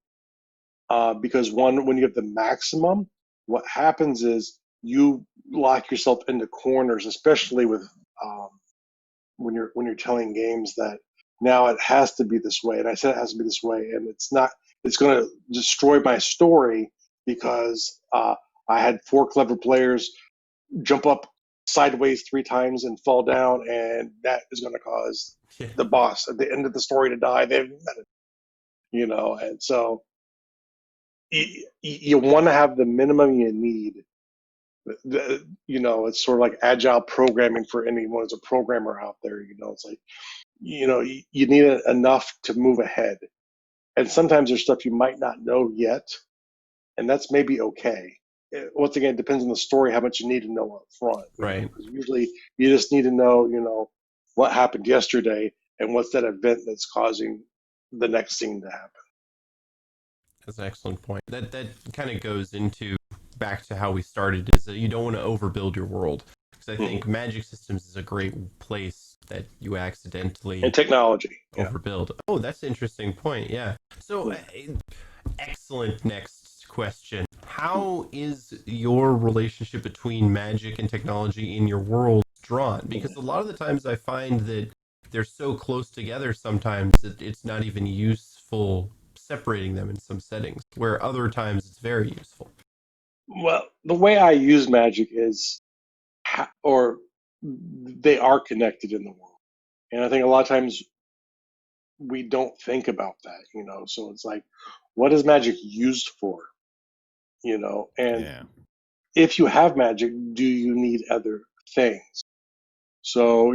because when you have the maximum, what happens is you lock yourself into corners, especially with um, when you're telling games that now it has to be this way, and I said it has to be this way, and it's not. It's going to destroy my story because I had 4 clever players jump up sideways 3 times and fall down, and that is going to cause Yeah. the boss at the end of the story to die. They've met it, and so you want to have the minimum you need. It's sort of like agile programming for anyone who's a programmer out there. It's like you need enough to move ahead, and sometimes there's stuff you might not know yet, and that's maybe okay. Once again, it depends on the story how much you need to know up front. Right. Because usually you just need to know what happened yesterday and what's that event that's causing the next scene to happen. That's an excellent point. That kind of goes into back to how we started, is that you don't want to overbuild your world. Because I think magic systems is a great place that you accidentally And technology. overbuild. Oh, that's an interesting point. Yeah. So excellent next question. How is your relationship between magic and technology in your world drawn? Because a lot of the times I find that they're so close together sometimes that it's not even useful separating them in some settings, where other times it's very useful. Well, the way I use magic is, or they are connected in the world. And I think a lot of times we don't think about that, So it's like, what is magic used for? And Yeah. if you have magic, do you need other things? So,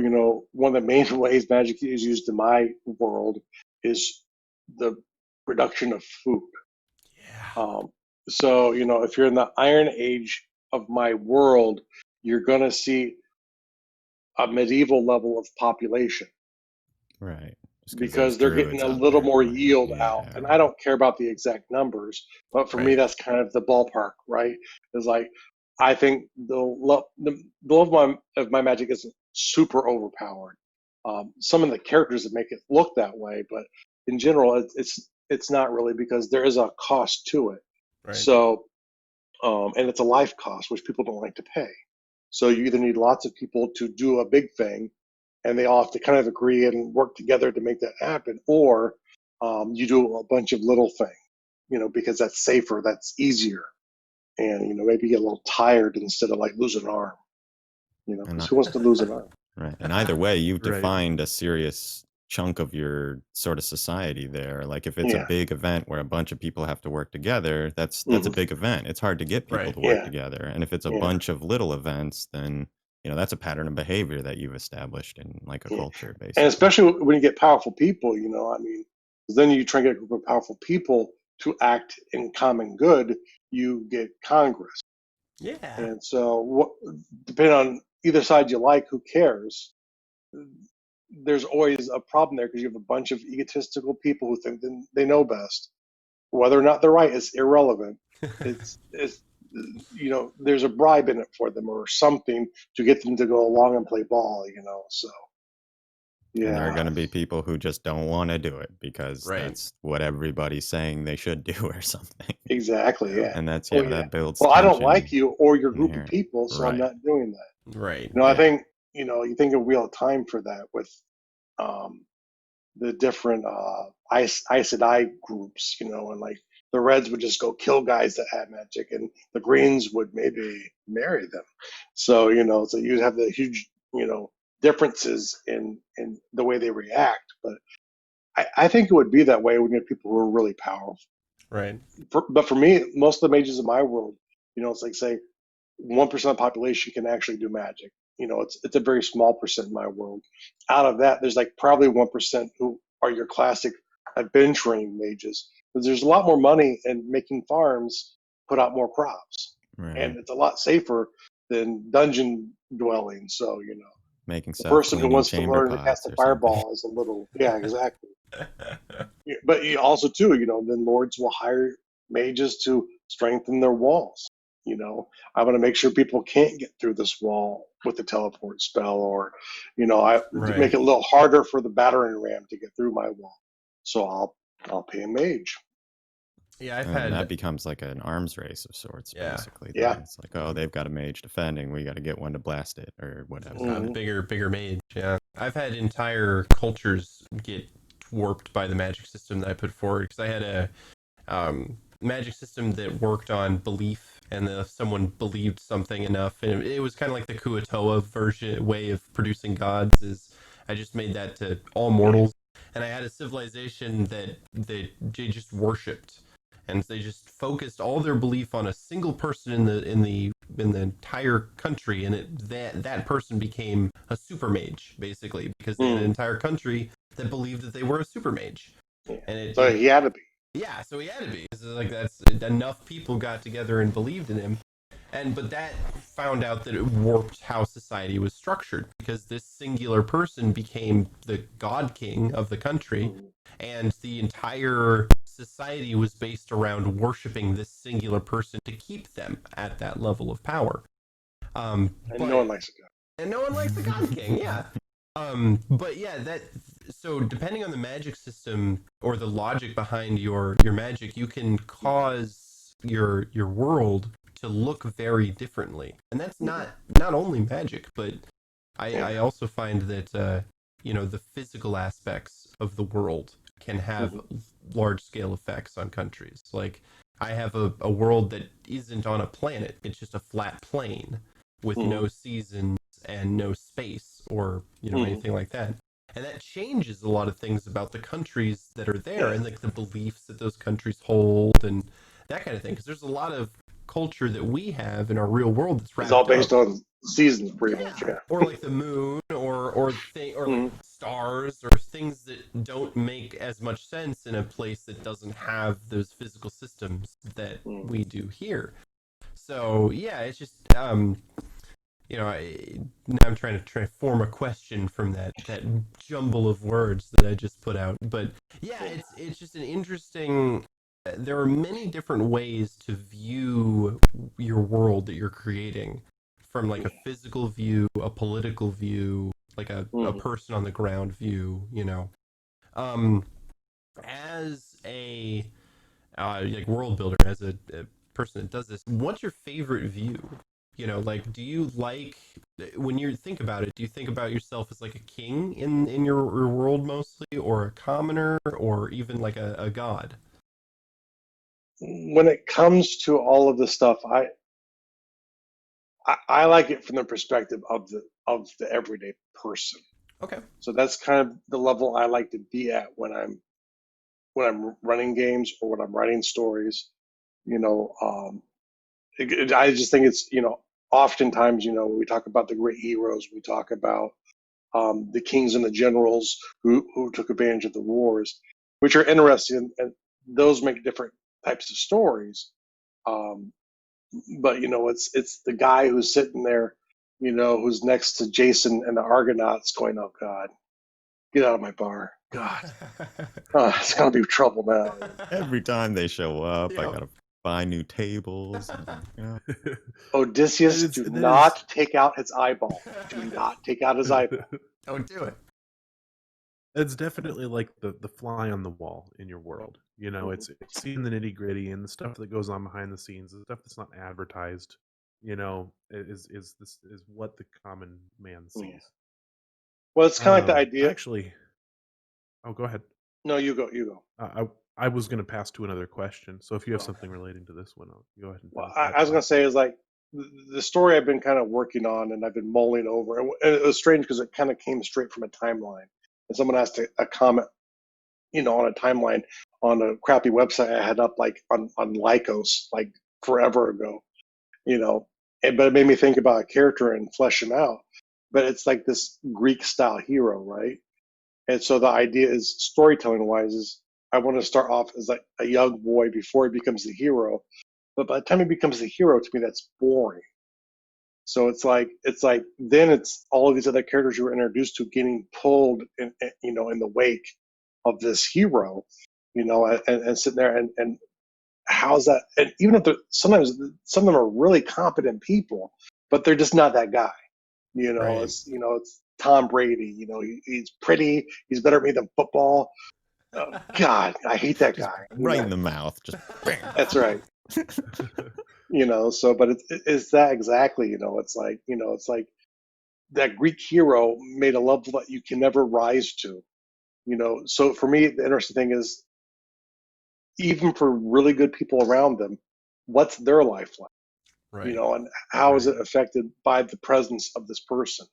one of the main ways magic is used in my world is the production of food. Yeah. So, if you're in the Iron Age of my world, you're going to see a medieval level of population Right. Just because there's because they're getting druids a out little there. more Right. yield out. Yeah. And I don't care about the exact numbers, but for me, Right. that's kind of the ballpark, right? It's like, I think the level of my magic isn't super overpowered. Some of the characters that make it look that way, but in general, it's not really, because there is a cost to it. Right. So, and it's a life cost, which people don't like to pay. So you either need lots of people to do a big thing, and they all have to kind of agree and work together to make that happen, or you do a bunch of little things, because that's safer, that's easier, and maybe get a little tired instead of like losing an arm, And because who wants to lose an arm? right. And either way, you've Right. defined a serious chunk of your sort of society there. Like if it's a Yeah. big event where a bunch of people have to work together, that's a big event. It's hard to get people Right. to work Yeah. together. And if it's a Yeah. bunch of little events, then that's a pattern of behavior that you've established in like a Yeah. culture, And basically. especially when you get powerful people, I mean, 'cause then you try and get a group of powerful people to act in common good, you get Congress. Yeah. And so, depending on either side you like, who cares? There's always a problem there because you have a bunch of egotistical people who think they know best. Whether or not they're right is irrelevant. It's there's a bribe in it for them or something to get them to go along and play ball. So And there are yeah, going to be people who just don't want to do it because Right. that's what everybody's saying they should do or something. exactly. Yeah. And that's, Oh yeah, yeah. that builds Well, I don't like tension you or your group of inherent. people, so I'm Right. not doing that. Right. I Yeah. think you think of Wheel of Time for that with the different Aes Sedai groups, and like the Reds would just go kill guys that had magic, and the Greens would maybe marry them. So so you'd have the huge differences in the way they react. But I think it would be that way when you have people who are really powerful. Right. But for me, most of the mages in my world, it's like say 1% of the population can actually do magic. It's a very small percent in my world. Out of that, there's like probably 1% who are your classic adventuring mages. Because there's a lot more money in making farms put out more crops, Right. and it's a lot safer than dungeon dwelling. So Making the stuff, person who cleaning wants to chamber learn to cast pots a or something. fireball is a little exactly. But also too, then lords will hire mages to strengthen their walls. I want to make sure people can't get through this wall with the teleport spell, or I Right. make it a little harder for the battering ram to get through my wall. So I'll pay a mage. Yeah, I've And had that becomes like an arms race of sorts, Yeah. basically. Yeah. Then it's like, oh, they've got a mage defending, we got to get one to blast it or whatever. Mhm. Bigger mage. Yeah, I've had entire cultures get warped by the magic system that I put forward, because I had a magic system that worked on belief, and if someone believed something enough, and it was kind of like the Kuatoa version way of producing gods, is I just made that to all mortals, and I had a civilization that they just worshipped, and they just focused all their belief on a single person in the entire country, and that person became a super mage, basically, because they had an entire country that believed that they were a super mage. And So he had to be. yeah, so he had to be. It's like that's enough people got together and believed in him. But that found out that it warped how society was structured, because this singular person became the god king of the country, and the entire society was based around worshiping this singular person to keep them at that level of power. And no one likes a god. And no one likes the god king, yeah. But yeah, so depending on the magic system or the logic behind your magic, you can cause your world to look very differently. And that's not only magic, but I also find that the physical aspects of the world can have large scale effects on countries. Like I have a world that isn't on a planet; it's just a flat plane with no seasons and no space or anything like that. And that changes a lot of things about the countries that are there, and like the beliefs that those countries hold and that kind of thing. Because there's a lot of culture that we have in our real world that's wrapped It's all based up. on seasons, pretty much. Yeah. Or like the moon, or like stars, or things that don't make as much sense in a place that doesn't have those physical systems that we do here. So yeah, it's just now I'm trying to form a question from that jumble of words that I just put out. But yeah, it's just an interesting. There are many different ways to view your world that you're creating, from like a physical view, a political view, like a person on the ground view. As a like world builder, as a person that does this, what's your favorite view? Like, do you like, when you think about it, do you think about yourself as like a king in your world mostly, or a commoner, or even like a god? When it comes to all of this stuff, I like it from the perspective of the everyday person. Okay. So that's kind of the level I like to be at when I'm running games or when I'm writing stories. I just think it's oftentimes we talk about the great heroes, we talk about the kings and the generals who took advantage of the wars, which are interesting, and those make different types of stories. But it's the guy who's sitting there, who's next to Jason and the Argonauts, going, "Oh God, get out of my bar, God, oh, it's gonna be trouble now." Every time they show up, I Yeah. gotta buy new tables. Odysseus, do not take out his eyeball. Do not take out his eyeball. Don't do it. It's definitely like the fly on the wall in your world. It's seeing the nitty gritty and the stuff that goes on behind the scenes, the stuff that's not advertised. Is what the common man sees. Well, it's kind of like the idea. Actually, Oh, go ahead. No, you go. You go. I was going to pass to another question. So if you have Okay. something relating to this one, I'll go ahead and Well, finish I, that I was gonna thought. say is like the story I've been kind of working on and I've been mulling over, and it was strange because it kind of came straight from a timeline, and someone asked a comment, on a timeline on a crappy website I had up like on Lycos like forever ago, but it made me think about a character and flesh him out. But it's like this Greek style hero, right? And so the idea is storytelling wise is I want to start off as like a young boy before he becomes the hero. But by the time he becomes the hero, to me that's boring. So it's like then it's all of these other characters you were introduced to getting pulled in the wake of this hero, and sitting there and how's that? And even if sometimes some of them are really competent people, but they're just not that guy. Right. It's Tom Brady. He's pretty. He's better at me than football. Oh, God, I hate that Just guy. right in the mouth. Just bam. That's right. But it's that exactly. It's like that Greek hero made a level that you can never rise to. So for me, the interesting thing is even for really good people around them, what's their life like? Right. And how is Right. it affected by the presence of this person?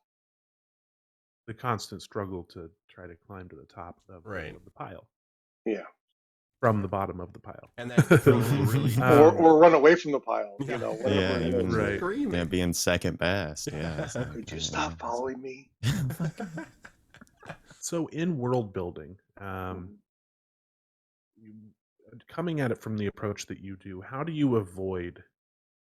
The constant struggle to try to climb to the top of Right. the pile Yeah. from the bottom of the pile. And that feels really Or run away from the pile, Yeah. whatever Yeah, it even is. Just screaming. yeah, being second best. Yeah, it's like, Could you stop following me? So in world building, coming at it from the approach that you do, how do you avoid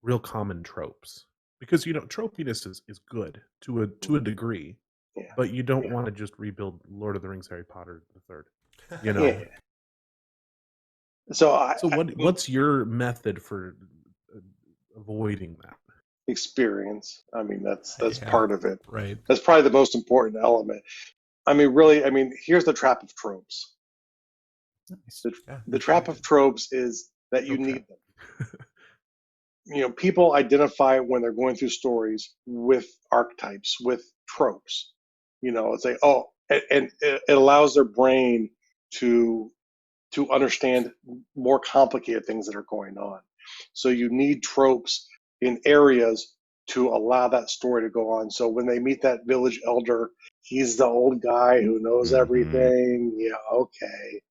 real common tropes? Because tropiness is good to a degree, Yeah. but you don't Yeah. want to just rebuild Lord of the Rings, Harry Potter the third. Yeah. So What's your method for avoiding that? experience. I mean, that's Yeah. part of it. Right. That's probably the most important element. I mean, really. I mean, here's the trap of tropes. nice. The trap of tropes is that you Trope need trap. them. People identify when they're going through stories with archetypes, with tropes. It's like, and it allows their brain to understand more complicated things that are going on. So you need tropes in areas to allow that story to go on. So when they meet that village elder, he's the old guy who knows everything. Yeah, okay.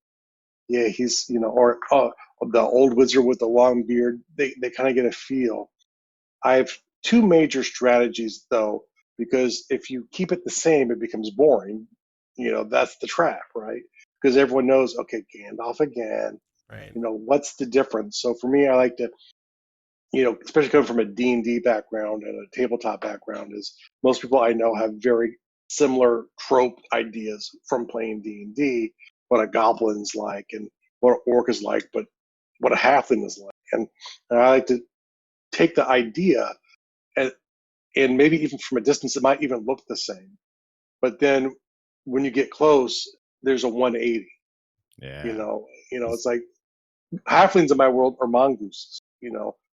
Yeah, he's or the old wizard with the long beard. They kind of get a feel. I have two major strategies though, because if you keep it the same, it becomes boring. That's the trap, right? Because everyone knows, okay, Gandalf again. Right. What's the difference? So for me, I like to, especially coming from a D&D background and a tabletop background, is most people I know have very similar trope ideas from playing D&D, what a goblin's like and what an orc is like, but what a halfling is like. And I like to take the idea and maybe even from a distance, it might even look the same. But then when you get close, there's a 180. Yeah. It's like halflings in my world are mongooses.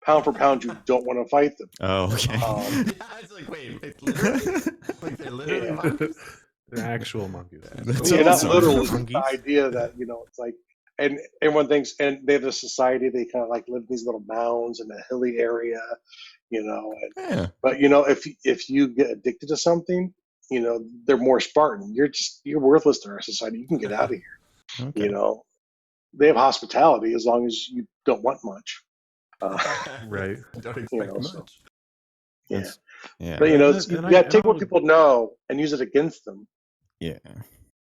Pound for pound, you don't want to fight them. Oh, okay. Yeah, it's like, wait, literally? Like they're literally monkeys? The actual mongoose. That's Yeah, not awesome. literally. Monkeys? The idea that it's like, and everyone thinks, and they have a society. They kind of like live in these little mounds in a hilly area, Yeah. But if you get addicted to something, they're more Spartan. You're worthless to our society. You can get out of here. Okay. They have hospitality as long as you don't want much. Right. Don't expect So much. yeah, That's- yeah. but And you I- got to and take what I'll- people know and use it against them. Yeah.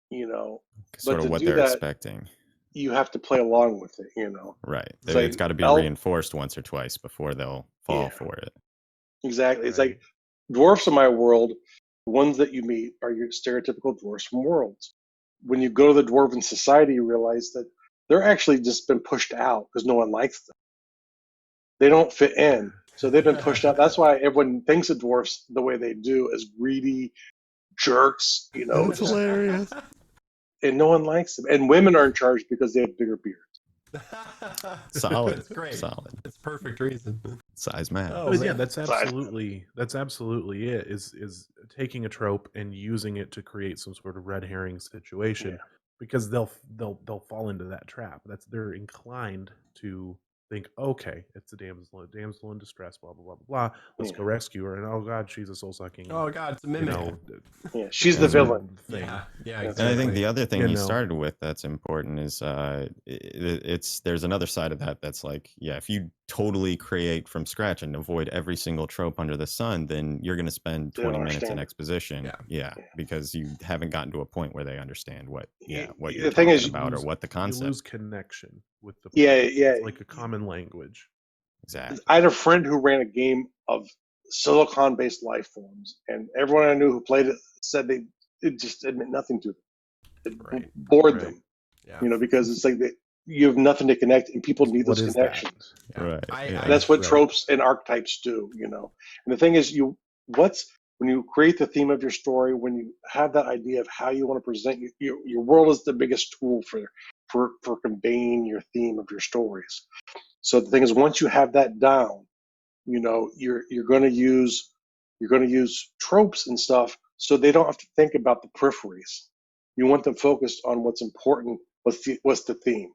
But Sort of to what do they're that, expecting. you have to play along with it. Right. It's like It's got to be elf- reinforced once or twice before they'll fall Yeah. for it. Exactly. It's Right. like dwarfs in my world. The ones that you meet are your stereotypical dwarfs from worlds. When you go to the dwarven society, you realize that they're actually just been pushed out because no one likes them. They don't fit in, so they've been pushed out. That's why everyone thinks of dwarfs the way they do, as greedy jerks. That's hilarious. And no one likes them. And women are in charge because they have bigger beards. Solid. That's great. Solid. That's perfect reason. Size matters. Oh, But yeah, man. that's absolutely it. Is taking a trope and using it to create some sort of red herring situation. Yeah. because they'll fall into that trap. They're inclined to think, okay, it's a damsel in distress, blah blah blah blah blah. Let's go rescue her, and oh god, she's a soul sucking. Oh god, it's a mimic. She's the villain thing. Yeah, That's exactly. And I think the other thing you know. started with that's important is there's another side of that that's like, yeah, if you totally create from scratch and avoid every single trope under the sun, then you're going to spend They don't 20 minutes in understand it. exposition. Yeah. Because you haven't gotten to a point where they understand what you're The thing talking is, about or what the You concept. lose connection with the Yeah. It's like a common language. Exactly. I had a friend who ran a game of silicon-based life forms, and everyone I knew who played it said it meant nothing to them. It Right. bored them, Yeah. because it's like you have nothing to connect, and people need What those is that? connections. Yeah. Right. That's what Right. tropes and archetypes do, And the thing is, when you create the theme of your story, when you have that idea of how you want to present your world is the biggest tool for conveying your theme of your stories. So the thing is, once you have that down, you're going to use tropes and stuff, so they don't have to think about the peripheries. You want them focused on what's important, what's the theme,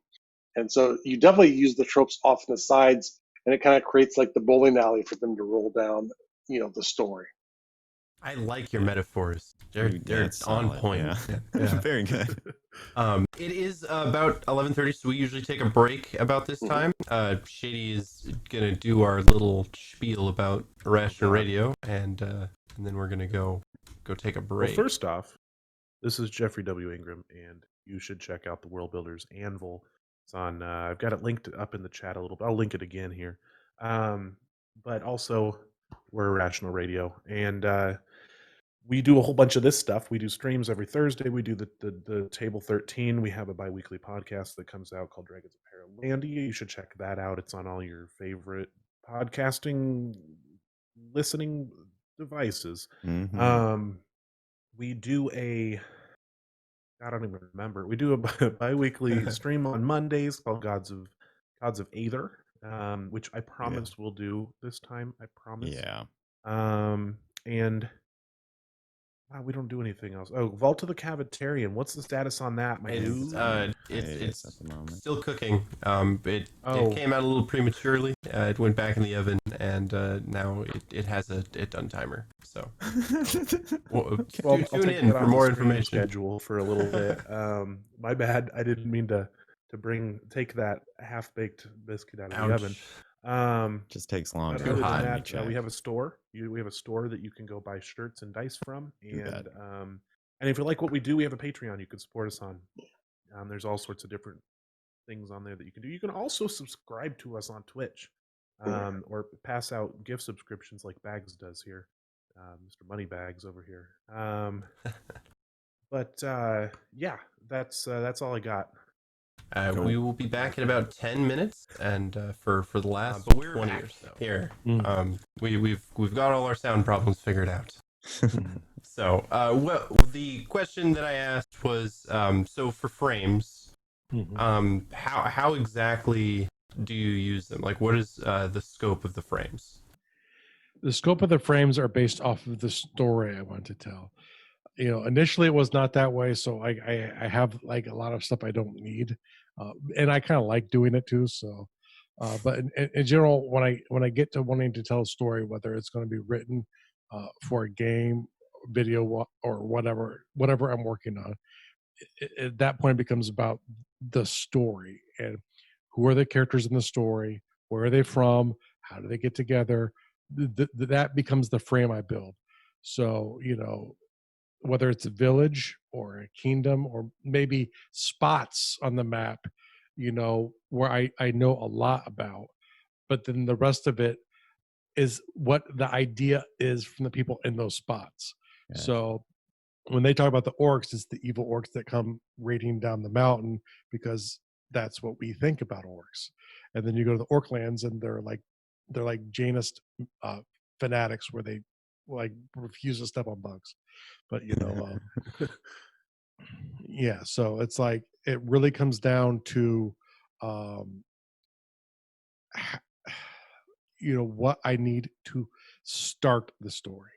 and so you definitely use the tropes off the sides, and it kind of creates like the bowling alley for them to roll down, the story. I like your metaphors. They're That's on solid, point. Yeah. Very good. It is about 11:30, so we usually take a break about this time. Shady is gonna do our little spiel about Irrational Radio, and then we're gonna go take a break. Well, first off, this is Jeffrey W Ingram, and you should check out the Worldbuilder's Anvil. It's on. I've got it linked up in the chat a little bit. I'll link it again here. But also, we're Irrational Radio, and we do a whole bunch of this stuff. We do streams every Thursday. We do the Table 13. We have a bi-weekly podcast that comes out called Dragons of Paralandia. You should check that out. It's on all your favorite podcasting listening devices. Mhm. We do I don't even remember. We do a bi-weekly stream on Mondays called Gods of Aether, which I promise we'll do this time. I promise. Yeah. And we don't do anything else. Oh, Vault of the Cavitarian. What's the status on that, my dude? It's at the moment. still cooking. It Oh. came out a little prematurely. It went back in the oven, and now it has a done timer. So Well, tune take in that for off more the stream information. schedule for a little bit. My bad. I didn't mean to take that half-baked biscuit out of the oven. Just takes longer. But other hot. than that, we have a store. We have a store that you can go buy shirts and dice from, and if you like what we do, we have a Patreon you can support us on. There's all sorts of different things on there that you can do. You can also subscribe to us on Twitch, or pass out gift subscriptions like Bags does here, Mr. Moneybags over here. But yeah, that's all I got. We will be back in about 10 minutes, and for the last But we're 20 back, or so though. here. We've got all our sound problems figured out. So, well, the question that I asked was, so for frames, how exactly do you use them? Like, what is the scope of the frames? The scope of the frames are based off of the story I want to tell. Initially it was not that way, so I have like a lot of stuff I don't need, and I kind of like doing it too. So, but in general, when I get to wanting to tell a story, whether it's going to be written for a game, video, or whatever I'm working on, at that point it becomes about the story and who are the characters in the story, where are they from, how do they get together. That becomes the frame I build. So whether it's a village or a kingdom or maybe spots on the map, where I know a lot about, but then the rest of it is what the idea is from the people in those spots. Gotcha. So when they talk about the orcs, it's the evil orcs that come raiding down the mountain because that's what we think about orcs. And then you go to the orc lands and they're like Janist fanatics where they like refuse to step on bugs. But yeah, so it's like it really comes down to what I need to start the story.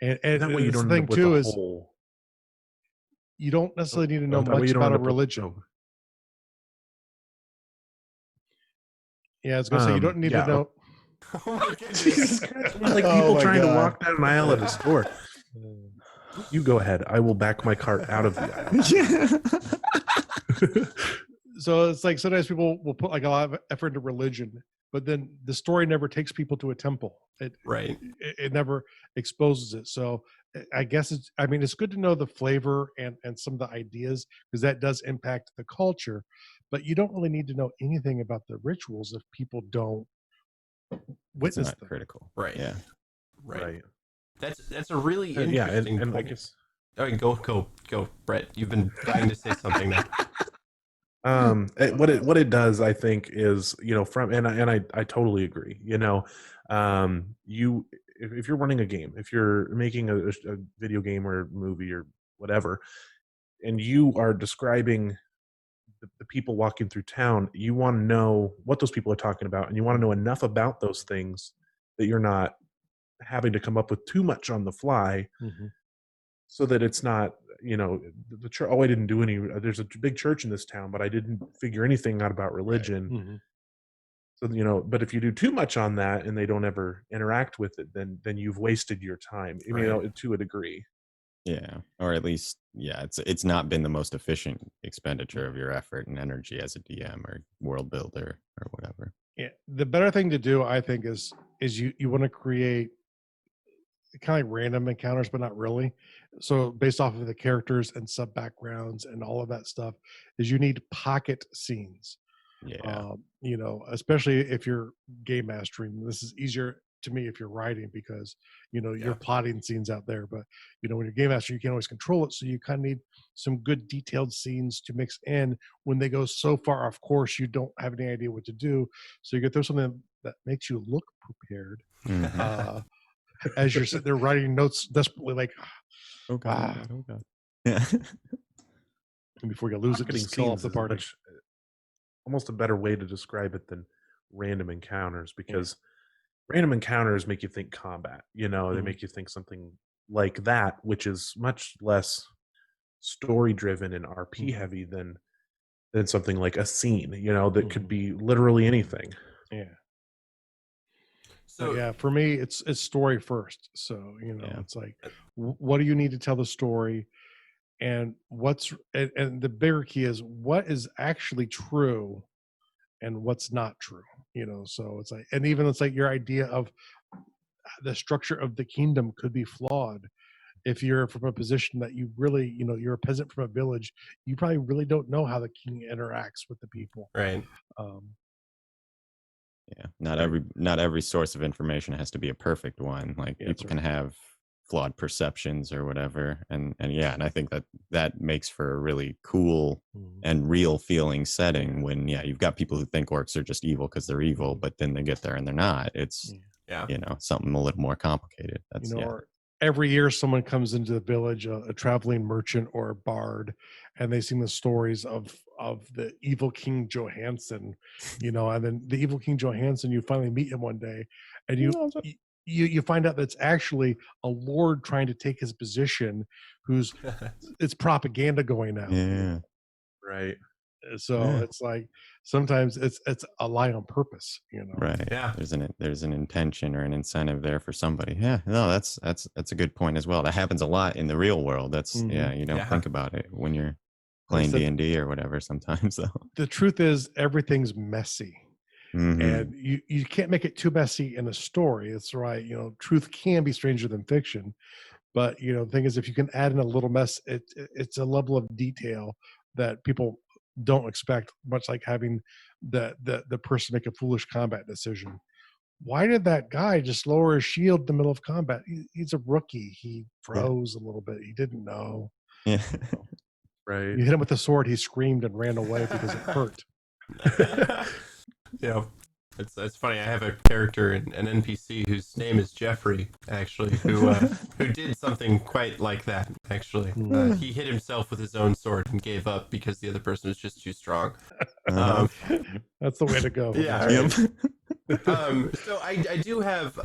And That way you the don't thing end up with too a is hole. You don't necessarily need to know That way much you don't about end a up with- religion. oh, Yeah, I was gonna say you don't need to yeah. know. Oh my goodness. Jesus Christ, we're like Oh people my trying to God. walk down an aisle at a store. You go ahead. I will back my cart out of the aisle. So it's like sometimes people will put like a lot of effort into religion, but then the story never takes people to a temple. Right. It never exposes it. So I guess it's good to know the flavor and some of the ideas, because that does impact the culture, but you don't really need to know anything about the rituals if people don't It's witness not them. critical. Right. Yeah. Right. That's a really Yeah, interesting and I point. guess Oh, go, Brett. You've been dying to say something now. what it does, I think, is, from and I totally agree. You if you're running a game, if you're making a video game or movie or whatever, and you are describing the people walking through town, you want to know what those people are talking about, and you want to know enough about those things that you're not having to come up with too much on the fly, so that it's not, the church. Oh, I didn't do any. There's a big church in this town, but I didn't figure anything out about religion. So, but if you do too much on that and they don't ever interact with it, then you've wasted your time. Right. To a degree. Yeah, or at least, yeah, it's not been the most efficient expenditure of your effort and energy as a DM or world builder or whatever. Yeah, the better thing to do, I think, is you want to create kind of like random encounters, but not really. So based off of the characters and sub backgrounds and all of that stuff, is you need pocket scenes. Yeah. Especially if you're game mastering. This is easier to me if you're writing, because you're plotting scenes out there. But when you're game master, you can't always control it. So you kind of need some good detailed scenes to mix in. When they go so far off course, you don't have any idea what to do. So you can throw something that makes you look prepared. As you're sitting there writing notes desperately, like, Oh God, oh God. Yeah. and before you lose it, Marketing just call off scenes the is party. almost a better way to describe it than random encounters, because random encounters make you think combat. They make you think something like that, which is much less story driven and RP heavy than something like a scene. That could be literally anything. Yeah. So Yeah, for me, it's story first. So it's like, what do you need to tell the story, and and the bigger key is what is actually true and what's not true. So it's like, and even it's like your idea of the structure of the kingdom could be flawed if you're from a position that you really, you're a peasant from a village. You probably really don't know how the king interacts with the people. right. Yeah, not every source of information has to be a perfect one. Like Yeah, people can have flawed perceptions or whatever, and I think that makes for a really cool and real feeling setting when you've got people who think orcs are just evil because they're evil, but then they get there and they're not. It's something a little more complicated. That's or every year someone comes into the village, a traveling merchant or a bard, and they sing the stories of the evil King Johansson, and then the evil King Johansson, you finally meet him one day, and you find out that's actually a lord trying to take his position, who's it's propaganda going out. Yeah. Right. So it's like sometimes it's a lie on purpose, Right. Yeah. There's an intention or an incentive there for somebody. Yeah. No, that's a good point as well. That happens a lot in the real world. That's you don't think about it when you're playing D&D or whatever sometimes though. The truth is everything's messy. And you can't make it too messy in a story. It's right. Truth can be stranger than fiction, but the thing is, if you can add in a little mess, it's a level of detail that people don't expect, much like having the person make a foolish combat decision. Why did that guy just lower his shield in the middle of combat? He's a rookie. He froze a little bit. He didn't know. Yeah. Right. You hit him with the sword, he screamed and ran away because it hurt. It's funny. I have a character, an NPC, whose name is Jeffrey, actually, who did something quite like that. Actually, he hit himself with his own sword and gave up because the other person was just too strong. That's the way to go. Yeah. Right. So I do have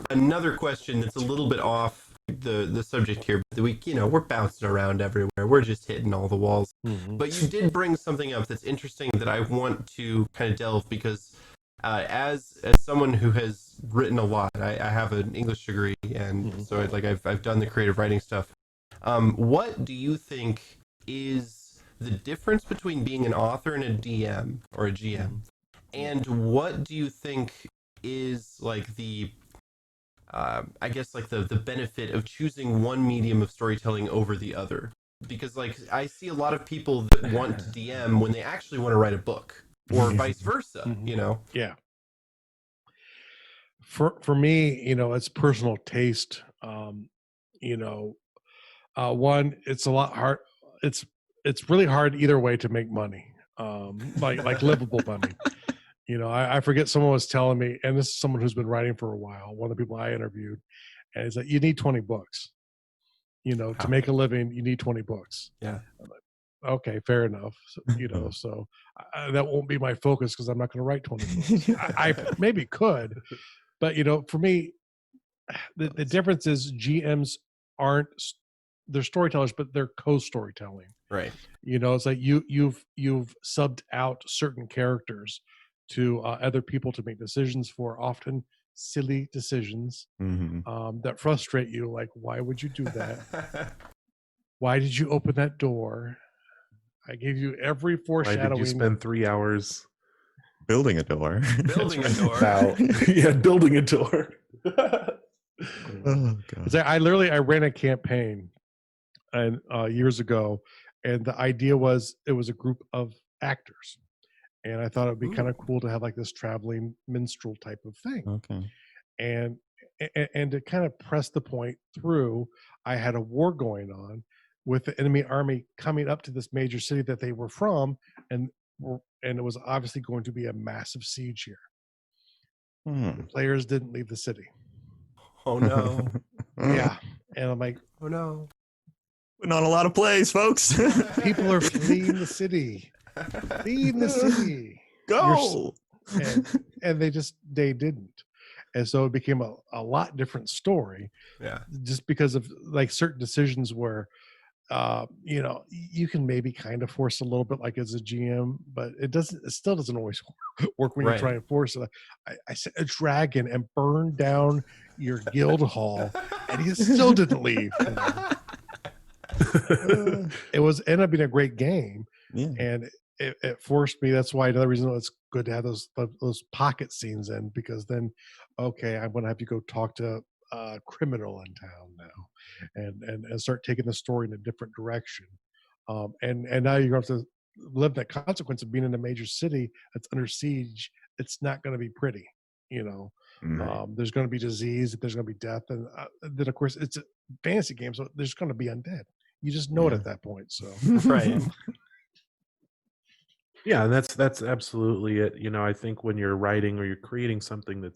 another question that's a little bit off the subject here, but we're bouncing around everywhere. We're just hitting all the walls. Mhm. But you did bring something up that's interesting that I want to kind of delve, because as someone who has written a lot, I have an English degree, and so I've done the creative writing stuff. What do you think is the difference between being an author and a DM or a GM? And what do you think is like the I guess like the benefit of choosing one medium of storytelling over the other? Because like I see a lot of people that want to DM when they actually want to write a book, or vice versa, Yeah. For me, it's personal taste. One, it's a lot hard. It's really hard either way to make money, like livable money. I forget, someone was telling me, and this is someone who's been writing for a while, one of the people I interviewed, and he's like, you need 20 books. To make a living, you need 20 books. Yeah. I'm like, okay, fair enough. So that won't be my focus, because I'm not going to write 20 books. I maybe could, but for me, the difference is GMs aren't, they're storytellers, but they're co-storytelling. Right. It's like you've subbed out certain characters to other people to make decisions for, often silly decisions that frustrate you. Like, why would you do that? Why did you open that door? I gave you every foreshadowing. Why did you spend 3 hours building a door? Building a door. Building a door. Oh god! I ran a campaign and years ago, and the idea was it was a group of actors, and I thought it would be kind of cool to have like this traveling minstrel type of thing. Okay. And to kind of press the point through, I had a war going on with the enemy army coming up to this major city that they were from, and it was obviously going to be a massive siege here. The players didn't leave the city. Oh no. Yeah. And I'm like, oh no. Not a lot of plays, folks. People are fleeing the city. Fleeing the city. Go. And they didn't. And so it became a lot different story. Yeah. Just because of like certain decisions where, you can maybe kind of force a little bit, like as a GM, but it still doesn't always work when you try and force it. I sent a dragon and burned down your guild hall, and he still didn't leave. It ended up being a great game. Yeah. And it forced me. That's why another reason it's good to have those pocket scenes in, because then, okay, I'm going to have to go talk to a criminal in town now, and start taking the story in a different direction. And now you're going to have to live that consequence of being in a major city that's under siege. It's not going to be pretty, There's going to be disease, there's going to be death, and then of course it's a fantasy game, so there's going to be undead. You just know it at that point. So right. Yeah, and that's absolutely it. I think when you're writing or you're creating something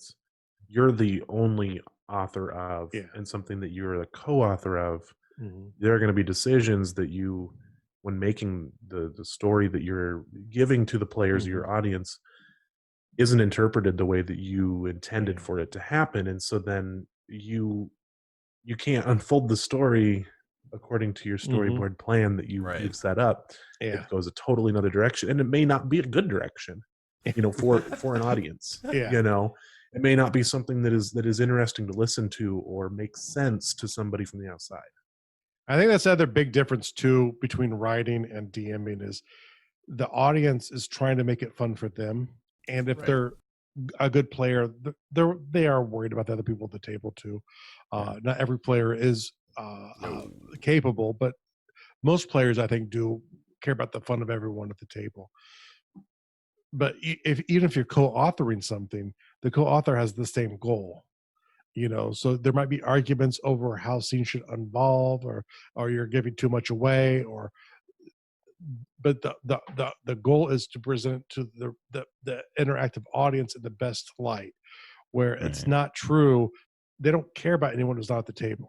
you're the only author of, and something that you're the co-author of, there are going to be decisions that you, when making the story that you're giving to the players or your audience, isn't interpreted the way that you intended for it to happen, and so then you can't unfold the story according to your storyboard plan that you've set up. It goes a totally another direction, and it may not be a good direction, for an audience. It may not be something that is interesting to listen to or makes sense to somebody from the outside. I think that's the other big difference too between writing and DMing is the audience is trying to make it fun for them, and if they're a good player, they are worried about the other people at the table too. Not every player is capable, but most players, I think, do care about the fun of everyone at the table. But even if you're co-authoring something, the co-author has the same goal, so there might be arguments over how scenes should evolve, or you're giving too much away, but the goal is to present to the interactive audience in the best light, where it's not true. They don't care about anyone who's not at the table.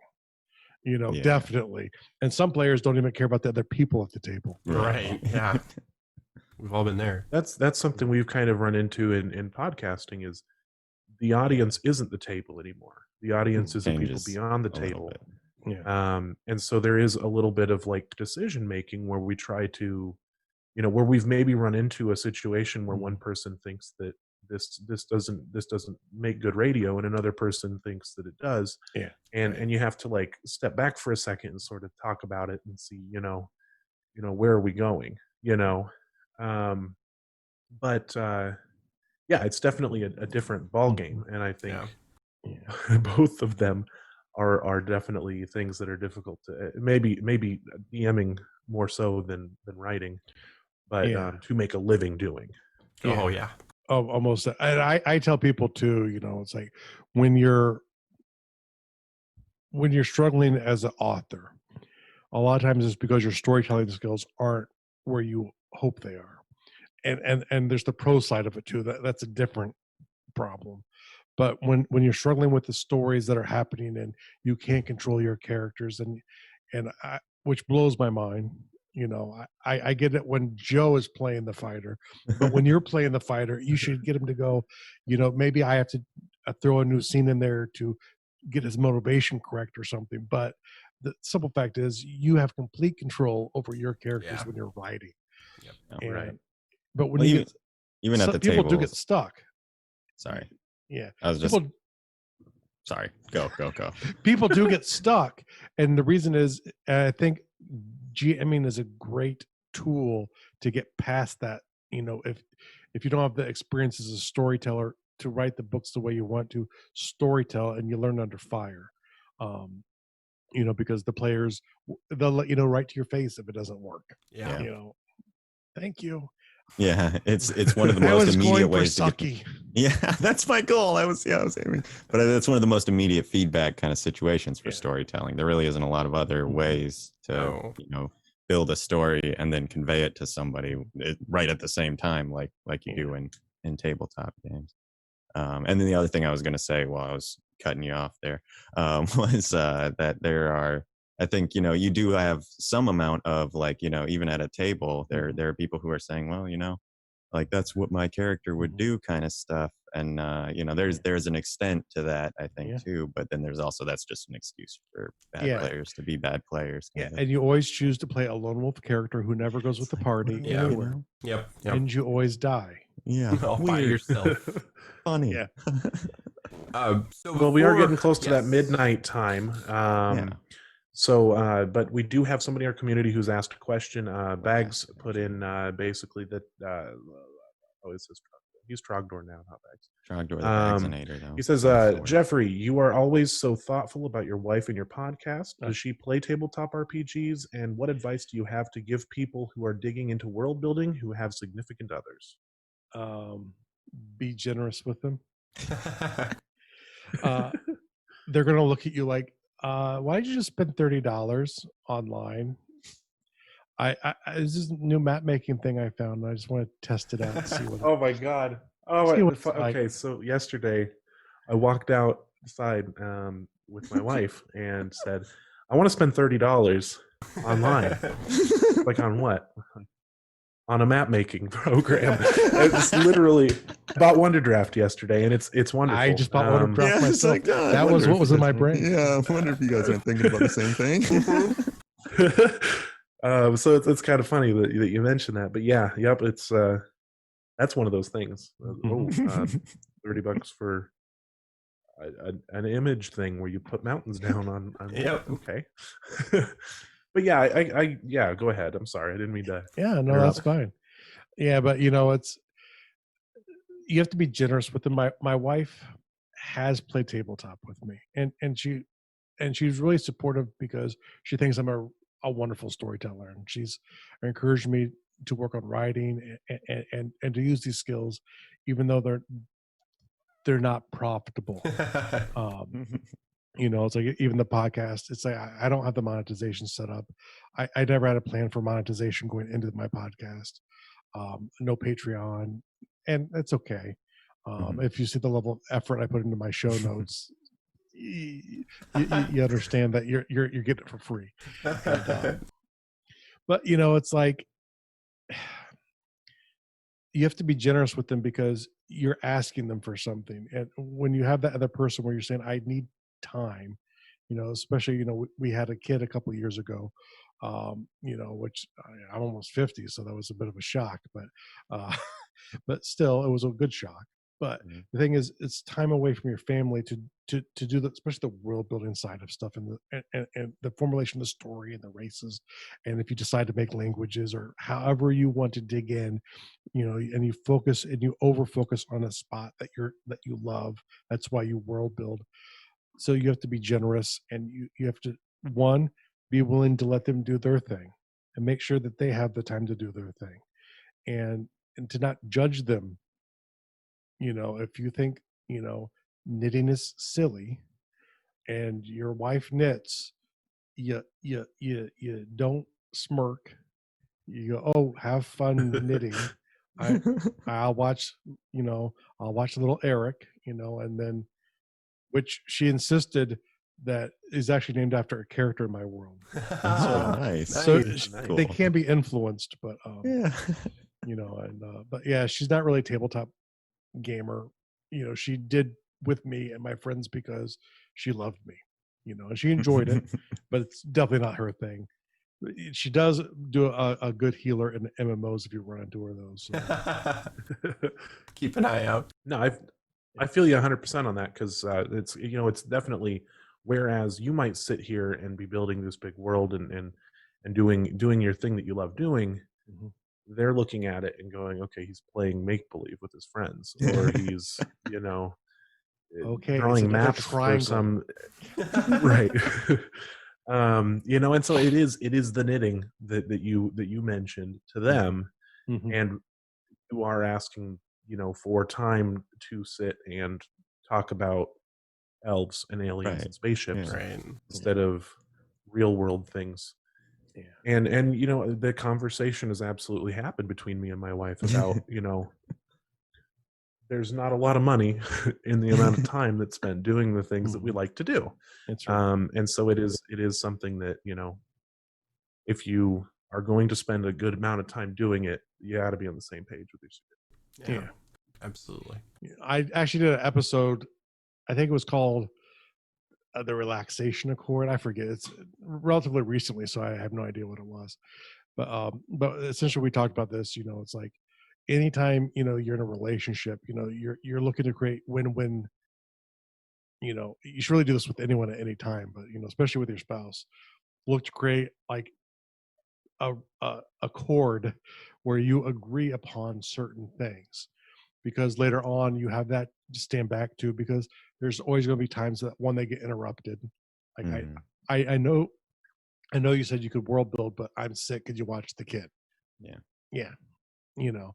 Definitely. And some players don't even care about the other people at the table. Right. Yeah. We've all been there. That's something we've kind of run into in podcasting, is the audience isn't the table anymore. The audience is the people beyond the table. And so there is a little bit of like decision making where we try to, where we've maybe run into a situation where one person thinks that this doesn't make good radio, and another person thinks that it does. Yeah. And you have to like step back for a second and sort of talk about it and see, where are we going, but yeah, it's definitely a different ball game, and I think both of them are definitely things that are difficult to maybe DMing more so than writing, but to make a living doing. Oh yeah. Oh, almost. And I tell people too, it's like when you're struggling as an author, a lot of times it's because your storytelling skills aren't where you hope they are. And there's the pro side of it too. That's a different problem. But when you're struggling with the stories that are happening and you can't control your characters, which blows my mind. I get it when Joe is playing the fighter, but when you're playing the fighter, you should get him to go, maybe I have to throw a new scene in there to get his motivation correct or something. But the simple fact is you have complete control over your characters when you're writing. Yep. Right. But when even at the people table, do get stuck. Sorry. Yeah. I was just sorry. Go. People do get stuck. And the reason is I think GMing is a great tool to get past that. If you don't have the experience as a storyteller to write the books the way you want to storytell, and you learn under fire, because the players, they'll let you know right to your face if it doesn't work. Yeah. Thank you. Yeah, it's one of the most immediate ways to sucky. Yeah, that's my goal. I was aiming, but that's one of the most immediate feedback kind of situations for storytelling. There really isn't a lot of other ways to build a story and then convey it to somebody right at the same time, like you do in tabletop games. And then the other thing I was going to say while I was cutting you off there was that there are, I think, you do have some amount of like, even at a table, there are people who are saying, well, like that's what my character would do kind of stuff. And, there's an extent to that, I think, too. But then there's also, that's just an excuse for bad players to be bad players. Yeah. And you always choose to play a lone wolf character who never goes with the party anywhere. Yep. And you always die. Yeah. All by yourself. Funny. Yeah. Well, we are getting close to that midnight time. So, but we do have somebody in our community who's asked a question. Bags put in basically that. Is his he's Trogdor now, not Bags. Trogdor the Bagsinator, though. He says, Jeffrey, you are always so thoughtful about your wife and your podcast. Does she play tabletop RPGs? And what advice do you have to give people who are digging into world building who have significant others? Be generous with them. They're going to look at you like, why did you just spend $30 online? This is a new map making thing I found. I just want to test it out and see what. Oh my god! Okay. So yesterday, I walked outside with my wife and said, "I want to spend $30 online." Like on what? On a map making program. It's literally bought Wonderdraft yesterday, and it's wonderful. I just bought Wonderdraft myself. Like, oh, that was what was in my brain. Yeah, I wonder if you guys aren't thinking about the same thing. So it's kind of funny that you mentioned that, but it's that's one of those things. $30 for an image thing where you put mountains down on okay. But I go ahead. I'm sorry, I didn't mean to. Yeah, no, that's fine. Yeah, but you have to be generous with them. My wife has played tabletop with me, and she's really supportive because she thinks I'm a wonderful storyteller, and she's encouraged me to work on writing and to use these skills, even though they're not profitable. It's like even the podcast, it's like I don't have the monetization set up. I never had a plan for monetization going into my podcast. No Patreon, and that's okay. If you see the level of effort I put into my show notes, you understand that you're getting it for free. But it's like you have to be generous with them because you're asking them for something. And when you have that other person where you're saying, I need time, especially, we had a kid a couple of years ago, which I'm almost 50, so that was a bit of a shock, uh, but still, it was a good shock. But Mhm. the thing is, it's time away from your family to do the, especially the world building side of stuff, and and the formulation of the story and the races. And if you decide to make languages or however you want to dig in, and you focus and you over focus on a spot that you love, that's why you world build. So you have to be generous, and you have to, one, be willing to let them do their thing and make sure that they have the time to do their thing, and to not judge them. If you think, knitting is silly and your wife knits, you don't smirk. You go, oh, have fun knitting. I I'll watch, I'll watch little Eric, and then, which she insisted that is actually named after a character in my world. Oh, nice. So Nice. they Cool. can be influenced, but Yeah. but yeah, she's not really a tabletop gamer. She did with me and my friends because she loved me, and she enjoyed it, but it's definitely not her thing. She does do a good healer in MMOs if you run into her, though. So. Keep an eye out. No, I feel you 100% on that, because it's it's definitely, whereas you might sit here and be building this big world and doing your thing that you love doing, Mhm. they're looking at it and going, okay, he's playing make believe with his friends, or he's Okay, it's drawing another maps for triangle. some right. And so it is the knitting that you mentioned to them, Mhm. and you are asking for time to sit and talk about elves and aliens Right. and spaceships Yeah. Right. instead of real world things. Yeah. And the conversation has absolutely happened between me and my wife about there's not a lot of money in the amount of time that's spent doing the things that we like to do. That's right. And so it is something that if you are going to spend a good amount of time doing it, you got to be on the same page with your student. Yeah. Absolutely. I actually did an episode. I think it was called the Relaxation Accord. I forget. It's relatively recently, so I have no idea what it was. But essentially, we talked about this. It's like anytime you're in a relationship, you're looking to create win-win. You should really do this with anyone at any time, but especially with your spouse. Look to create like a accord where you agree upon certain things, because later on you have that to stand back to, because there's always going to be times that one they get interrupted. Like Mhm. I know you said you could world build, but I'm sick. Could you watch the kid? Yeah. Yeah, you know,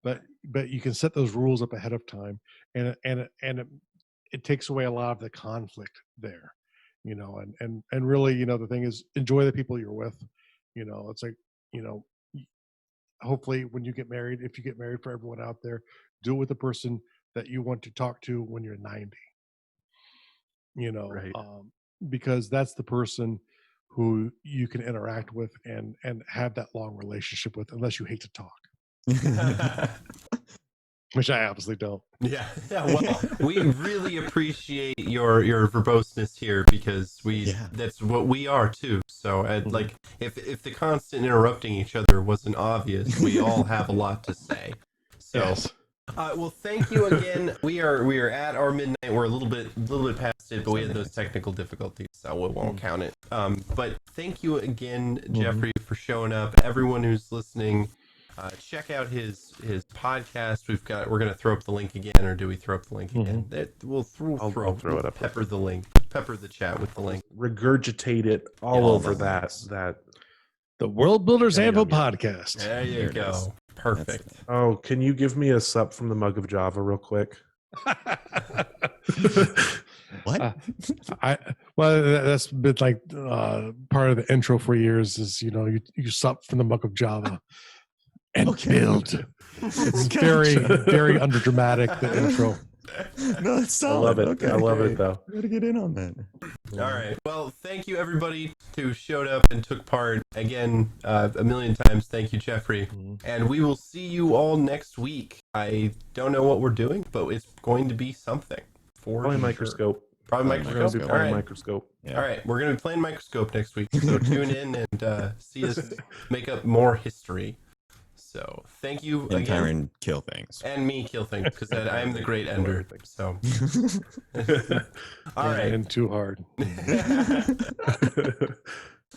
but you can set those rules up ahead of time, and it takes away a lot of the conflict there, and really, the thing is, enjoy the people you're with. It's like, you know, hopefully when you get married, if you get married, for everyone out there, do it with the person that you want to talk to when you're 90, Right. because that's the person who you can interact with and have that long relationship with, unless you hate to talk, which I obviously don't. Yeah. Well, we really appreciate your verboseness here, because Yeah. that's what we are too. So Mhm. like if the constant interrupting each other wasn't obvious, we all have a lot to say. So Yes. well, thank you again. We are at our midnight. We're a little bit past it, but we had those technical difficulties, so we won't count it. But thank you again, Jeffrey, for showing up. Everyone who's listening, check out his podcast. We're gonna throw up the link again, or do we throw up the link again? We'll throw I'll it up. Pepper the link. Pepper the chat with the link. Regurgitate it all Yeah, over the links. that. The Worldbuilders Yeah, Anvil yeah. podcast. There you There it go. is. Perfect. Oh, can you give me a sup from the mug of Java real quick? What? That's been like part of the intro for years, is you sup from the muck of Java and build. It's very very underdramatic, the intro. No, it's I solid. love it. Okay, I love great. it though. Gotta get in on that. All right. Well, thank you everybody who showed up and took part. Again, a million times. Thank you, Jeffrey. And we will see you all next week. I don't know what we're doing, but it's going to be something for Probably sure. microscope. Probably Probably We're gonna be microscope. All playing right. Microscope. Yeah. All right. We're gonna be playing microscope next week. So tune in and see us make up more history. So thank you And again. Kyron kill things. And me kill things because I am the great Kill ender. everything. So Yeah, all right. and too hard.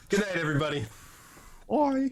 Good night, everybody. Bye.